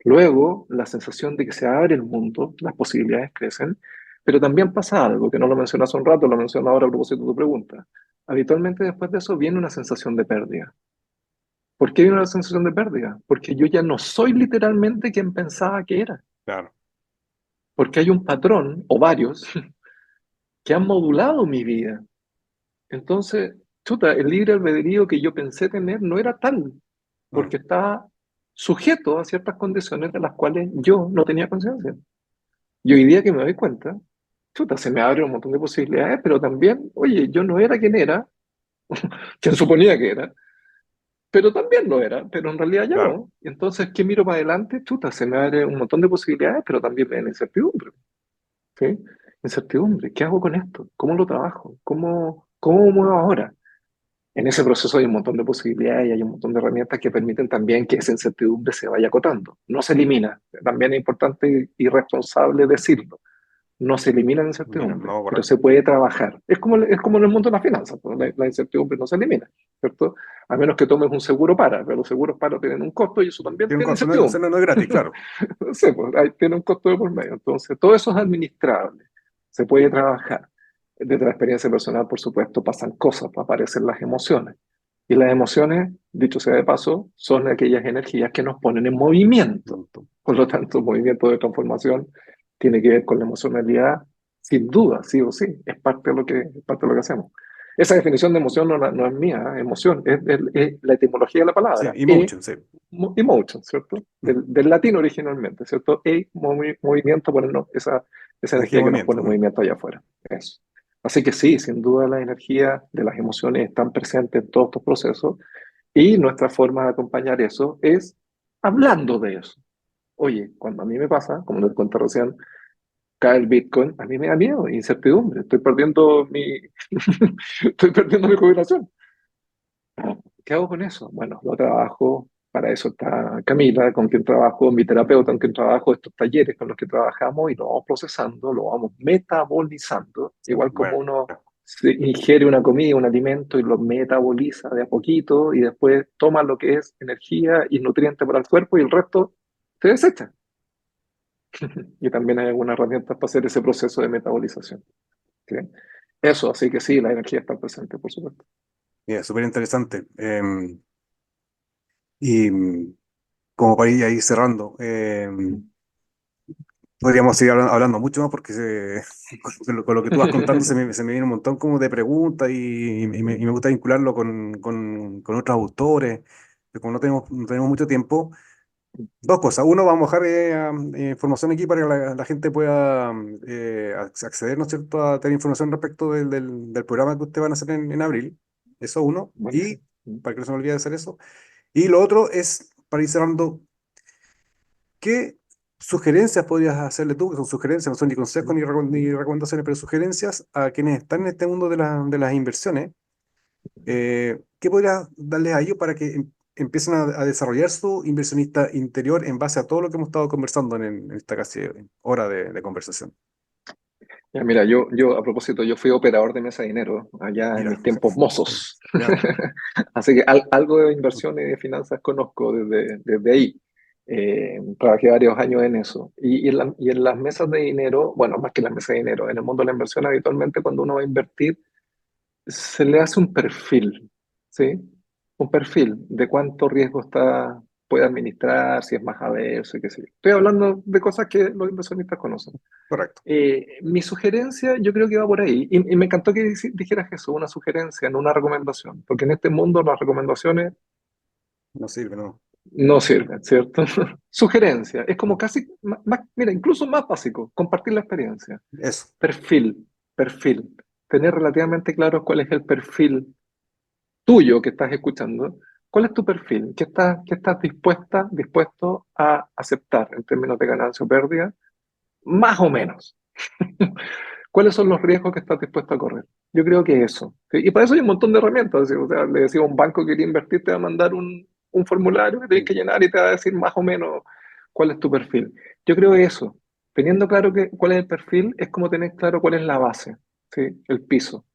Luego, la sensación de que se abre el mundo, las posibilidades crecen, pero también pasa algo que no lo mencioné hace un rato, lo menciono ahora a propósito de tu pregunta. Habitualmente después de eso viene una sensación de pérdida. ¿Por qué viene una sensación de pérdida? Porque yo ya no soy literalmente quien pensaba que era, Claro, porque hay un patrón, o varios, que han modulado mi vida. Entonces, chuta, el libre albedrío que yo pensé tener no era tal, mm, porque estaba sujeto a ciertas condiciones de las cuales yo no tenía conciencia. Y hoy día que me doy cuenta, chuta, se me abren un montón de posibilidades, pero también, oye, yo no era quien era, quien suponía que era, pero también lo era, pero en realidad ya claro. no. Y entonces, ¿qué miro para adelante? Chuta, se me abre un montón de posibilidades, pero también me da incertidumbre, ¿sí? Incertidumbre, ¿qué hago con esto? ¿Cómo lo trabajo? ¿Cómo me muevo ahora? En ese proceso hay un montón de posibilidades y hay un montón de herramientas que permiten también que esa incertidumbre se vaya acotando. No se elimina, también es importante y responsable decirlo. No se elimina la Mira, incertidumbre, no, pero se correcto. puede trabajar. Es como en el mundo de las finanzas, pues, la incertidumbre no se elimina, ¿cierto? A menos que tomes un seguro para, pero los seguros para tienen un costo y eso también Tiene un tiene costo, no, o sea, incertidumbre. no es gratis, claro. No sé, pues, tiene un costo de por medio. Entonces, todo eso es administrable, se puede trabajar. Desde la experiencia personal, por supuesto, pasan cosas, aparecen las emociones. Y las emociones, dicho sea de paso, son aquellas energías que nos ponen en movimiento. Punto. Por lo tanto, movimiento de transformación tiene que ver con la emocionalidad, sin duda, sí o sí, es parte de lo que hacemos. Esa definición de emoción no es mía, ¿eh? Emoción, es la etimología de la Sí, palabra, emotion, sí. emotion, ¿cierto? Mm, Del latín originalmente, ¿cierto? Movimiento, ponernos esa energía de energía que nos movimiento. pone en movimiento allá afuera. Eso. Así que sí, sin duda las energías de las emociones están presentes en todos estos procesos y nuestra forma de acompañar eso es hablando de eso. Oye, cuando a mí me pasa, como les conté recién, cae el Bitcoin, a mí me da miedo, incertidumbre, estoy perdiendo mi jubilación. ¿Qué hago con eso? Bueno, lo trabajo, para eso está Camila, con quien trabajo, mi terapeuta, con quien trabajo, estos talleres con los que trabajamos y lo vamos procesando, lo vamos metabolizando, igual como Bueno, uno se ingiere una comida, un alimento y lo metaboliza de a poquito y después toma lo que es energía y nutriente para el cuerpo y el resto se desecha. Y también hay algunas herramientas para hacer ese proceso de metabolización. ¿Sí? Eso, así que sí, la energía está presente, por supuesto. mira, súper interesante. Y como para ir ahí cerrando, podríamos seguir hablando mucho más porque con lo que tú vas contando se me viene un montón como de preguntas y me gusta vincularlo con otros autores, pero como no tenemos mucho tiempo. Dos cosas. Uno, vamos a dejar información aquí para que la gente pueda acceder, ¿no es cierto?, a tener información respecto del programa que ustedes van a hacer en abril. Eso uno. Buenísimo. Y para que no se me olvide de hacer eso. Y lo otro es, para ir cerrando, ¿qué sugerencias podrías hacerle tú? Que son sugerencias, no son ni consejos ni recomendaciones, pero sugerencias a quienes están en este mundo de las inversiones. ¿Qué podrías darles a ellos para que empiecen a desarrollar su inversionista interior en base a todo lo que hemos estado conversando en esta casi hora de conversación? Ya, mira, yo a propósito, yo fui operador de mesa de dinero allá en Mira, mis tiempos mozos. ya, Así que algo de inversión y de finanzas conozco desde ahí. Trabajé varios años en eso. Y en las mesas de dinero, bueno, más que las mesas de dinero, en el mundo de la inversión habitualmente cuando uno va a invertir, se le hace un perfil, ¿sí? Un perfil de cuánto riesgo puede administrar, si es más averso, qué sé yo. Estoy hablando de cosas que los inversionistas conocen. correcto. Mi sugerencia yo creo que va por ahí. Y me encantó que dijeras eso, una sugerencia, no una recomendación, porque en este mundo las recomendaciones No sirve, no. no sirven, ¿cierto? Sugerencia, es como casi, mira, incluso más básico, compartir la experiencia. Eso. Perfil. Tener relativamente claro cuál es el perfil tuyo que estás escuchando. ¿Cuál es tu perfil? ¿Qué estás dispuesto a aceptar en términos de ganancia o pérdida? Más o menos. ¿Cuáles son los riesgos que estás dispuesto a correr? Yo creo que eso. ¿Sí? Y para eso hay un montón de herramientas. ¿Sí? O sea, le decía a un banco que quiere invertir, te va a mandar un formulario que tienes Mm. que llenar y te va a decir más o menos cuál es tu perfil. Yo creo que eso. Teniendo claro cuál es el perfil, es como tener claro cuál es la base, ¿sí? El piso.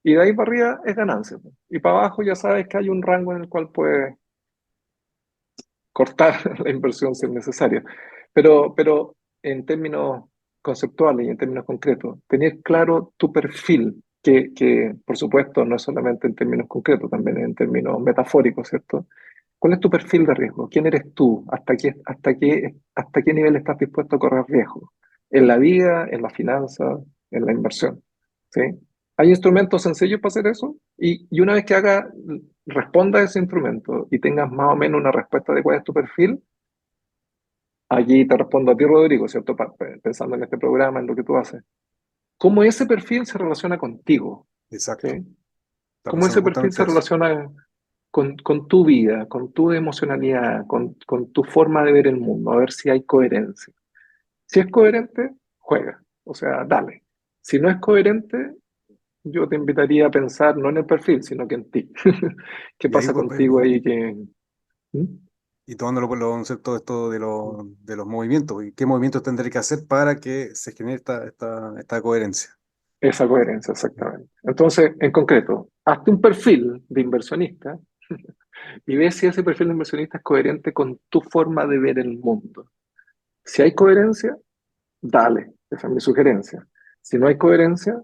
Y de ahí para arriba es ganancia, pues. Y para abajo ya sabes que hay un rango en el cual puedes cortar la inversión si es necesario. Pero en términos conceptuales y en términos concretos, tener claro tu perfil, que por supuesto no es solamente en términos concretos, también en términos metafóricos, ¿cierto? ¿Cuál es tu perfil de riesgo? ¿Quién eres tú? ¿Hasta qué nivel estás dispuesto a correr riesgo? En la vida, en la finanza, en la inversión. ¿Sí? Hay instrumentos sencillos para hacer eso y una vez que responda a ese instrumento y tengas más o menos una respuesta de cuál es tu perfil, allí te respondo a ti, Rodrigo, ¿cierto? Pensando en este programa, en lo que tú haces. ¿Cómo ese perfil se relaciona contigo? ¿Sí? Exacto. Está ¿Cómo pensando ese perfil justamente se eso. relaciona con tu vida, con tu emocionalidad, con tu forma de ver el mundo? A ver si hay coherencia. Si es coherente, juega. O sea, dale. Si no es coherente, yo te invitaría a pensar no en el perfil, sino que en ti. ¿Qué Y ahí, pasa contigo ahí que... ¿Mm? y tomándolo por los conceptos esto de los movimientos, y qué movimientos tendré que hacer para que se genere esta coherencia. Esa coherencia, exactamente. Entonces, en concreto, hazte un perfil de inversionista y ve si ese perfil de inversionista es coherente con tu forma de ver el mundo. Si hay coherencia, dale, esa es mi sugerencia. Si no hay coherencia,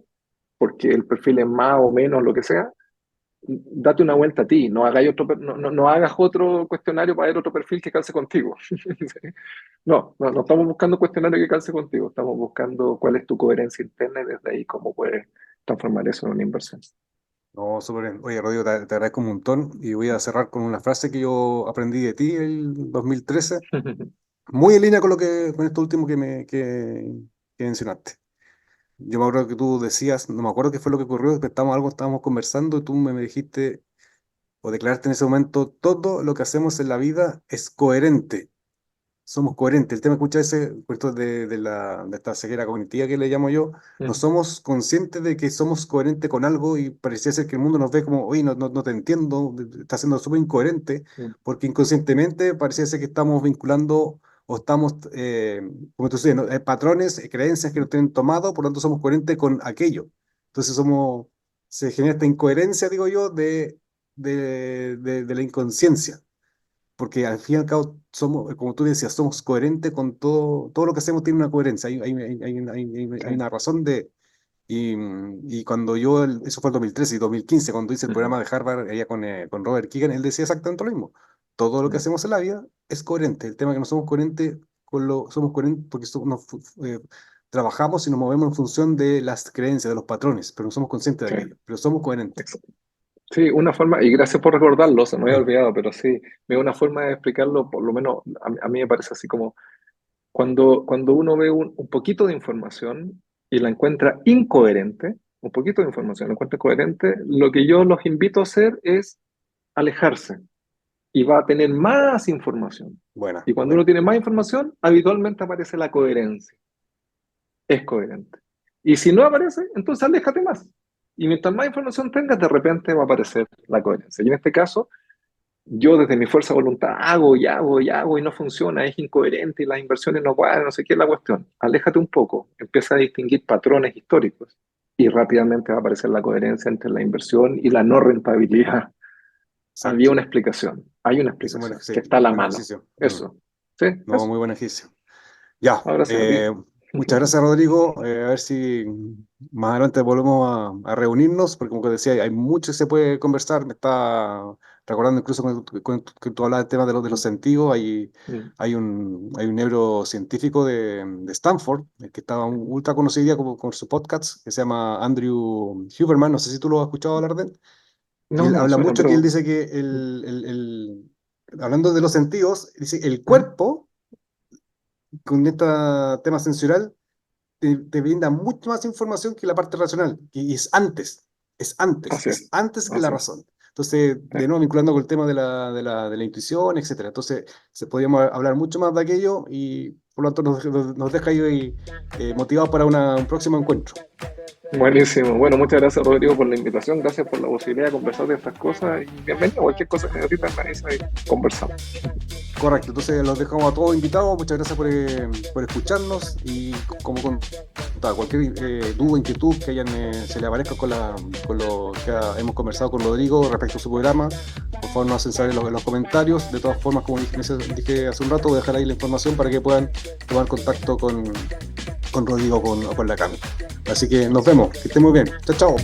porque el perfil es más o menos lo que sea, date una vuelta a ti, no hagas otro cuestionario para ver otro perfil que calce contigo. No estamos buscando un cuestionario que calce contigo, estamos buscando cuál es tu coherencia interna y desde ahí cómo puedes transformar eso en una inversión. No, súper bien. Oye, Rodrigo, te agradezco un montón y voy a cerrar con una frase que yo aprendí de ti el 2013, muy en línea con con esto último que mencionaste. Yo me acuerdo que tú decías, no me acuerdo qué fue lo que ocurrió, que estábamos conversando y tú me dijiste o declaraste en ese momento, todo lo que hacemos en la vida es coherente. Somos coherentes. El tema que muchas veces, por esto de esta ceguera cognitiva que le llamo yo, no somos conscientes de que somos coherentes con algo y parecía ser que el mundo nos ve como, oye, no te entiendo, estás siendo súper incoherente, porque inconscientemente parecía ser que estamos vinculando o estamos, como tú dices, ¿no? Patrones, creencias que nos tienen tomado, por lo tanto somos coherentes con aquello. Entonces se genera esta incoherencia, digo yo, de la inconsciencia porque al fin y al cabo somos, como tú decías, somos coherentes con todo lo que hacemos tiene una coherencia, hay Sí. una razón y cuando eso fue el 2013 y 2015, cuando hice el programa de Harvard allá con Robert Keegan, él decía exactamente lo mismo, todo lo que hacemos en la vida es coherente, el tema es que no somos coherentes somos coherentes porque trabajamos y nos movemos en función de las creencias, de los patrones, pero no somos conscientes de Sí. aquello, pero somos coherentes. Sí, una forma, y gracias por recordarlo, se me había olvidado, pero sí, una forma de explicarlo, por lo menos a mí me parece así como cuando uno ve un poquito de información y la encuentra incoherente, un poquito de información la encuentra coherente, lo que yo los invito a hacer es alejarse y va a tener más información. Buena, Y cuando uno buena. tiene más información, habitualmente aparece la coherencia, es coherente. Y si no aparece, entonces aléjate más. Y mientras más información tengas, de repente va a aparecer la coherencia. Y en este caso, yo desde mi fuerza de voluntad hago y hago y hago y no funciona, es incoherente y las inversiones no cuadran, no sé qué es la cuestión. Aléjate un poco, empieza a distinguir patrones históricos y rápidamente va a aparecer la coherencia entre la inversión y la no rentabilidad. Había Exacto. una explicación, hay una Hizo explicación sí, que está a la buen mano. ejercicio. Eso, sí, No, eso. muy buen ejercicio. Ya, Ahora sí, a ti. muchas gracias Rodrigo. A ver si más adelante volvemos a reunirnos, porque como te decía, hay mucho que se puede conversar. Me está recordando incluso que tú hablabas del tema de los sentidos. Mm. Hay un neurocientífico de Stanford, que está ultra conocido hoy día con su podcast, que se llama Andrew Huberman. No sé si tú lo has escuchado hablar de él. Y No, él no me habla suena, mucho que él pero... dice que hablando de los sentidos, dice el cuerpo con este tema sensorial te brinda mucho más información que la parte racional, y Así es es, antes que la así es. razón. Entonces, Sí. de nuevo, vinculando con el tema de la intuición, etcétera. Entonces, podríamos hablar mucho más de aquello y por lo tanto nos deja ahí motivados para un próximo encuentro. Buenísimo. Bueno, muchas gracias, Rodrigo, por la invitación. Gracias por la posibilidad de conversar de estas cosas. Y bienvenido a cualquier cosa que necesites, me avisa y conversamos. Correcto, entonces los dejamos a todos invitados. Muchas gracias por escucharnos y como cualquier duda, inquietud que se le aparezca con lo que hemos conversado con Rodrigo respecto a su programa, por favor nos hacen saber en los comentarios. De todas formas, como dije hace un rato, voy a dejar ahí la información para que puedan tomar contacto con Rodrigo o con la Cami. Así que nos vemos, que estén muy bien. Chao, chao.